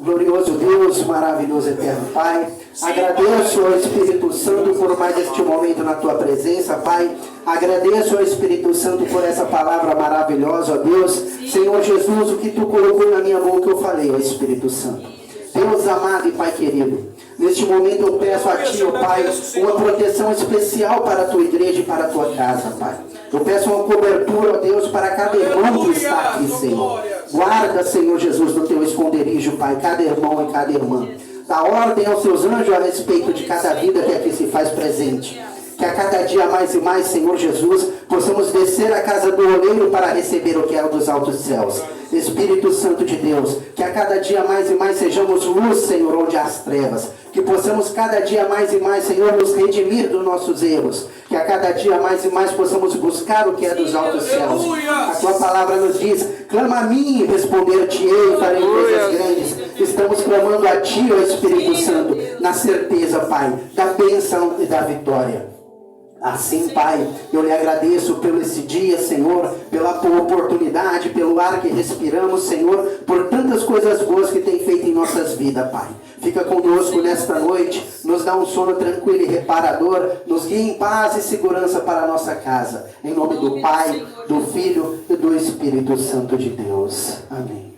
S1: Glorioso Deus, maravilhoso eterno Pai, agradeço ao Espírito Santo por mais este momento na Tua presença, Pai. Agradeço ao Espírito Santo por essa palavra maravilhosa, ó Deus. Senhor Jesus, o que Tu colocou na minha boca eu falei, ó Espírito Santo. Deus amado e Pai querido, neste momento eu peço a Ti, ó Pai, uma proteção especial para a Tua igreja e para a Tua casa, Pai. Eu peço uma cobertura, ó Deus, para cada irmão que está aqui, Senhor. Guarda, Senhor Jesus, no Teu esconderijo, Pai, cada irmão e cada irmã. Dá ordem aos Seus anjos a respeito de cada vida que aqui se faz presente. Que a cada dia mais e mais, Senhor Jesus, possamos descer à casa do oleiro para receber o que é dos altos céus. Espírito Santo de Deus, que a cada dia mais e mais sejamos luz, Senhor, onde há as trevas. Que possamos cada dia mais e mais, Senhor, nos redimir dos nossos erros. Que a cada dia mais e mais possamos buscar o que é dos altos céus. A Tua palavra nos diz: clama a mim e responder-te-ei, farei coisas grandes. Estamos clamando a Ti, ó Espírito Santo, na certeza, Pai, da bênção e da vitória. Assim, Pai, eu lhe agradeço pelo esse dia, Senhor, pela oportunidade, pelo ar que respiramos, Senhor, por tantas coisas boas que tem feito em nossas vidas, Pai. Fica conosco nesta noite, nos dá um sono tranquilo e reparador, nos guia em paz e segurança para a nossa casa. Em nome do Pai, do Filho e do Espírito Santo de Deus. Amém.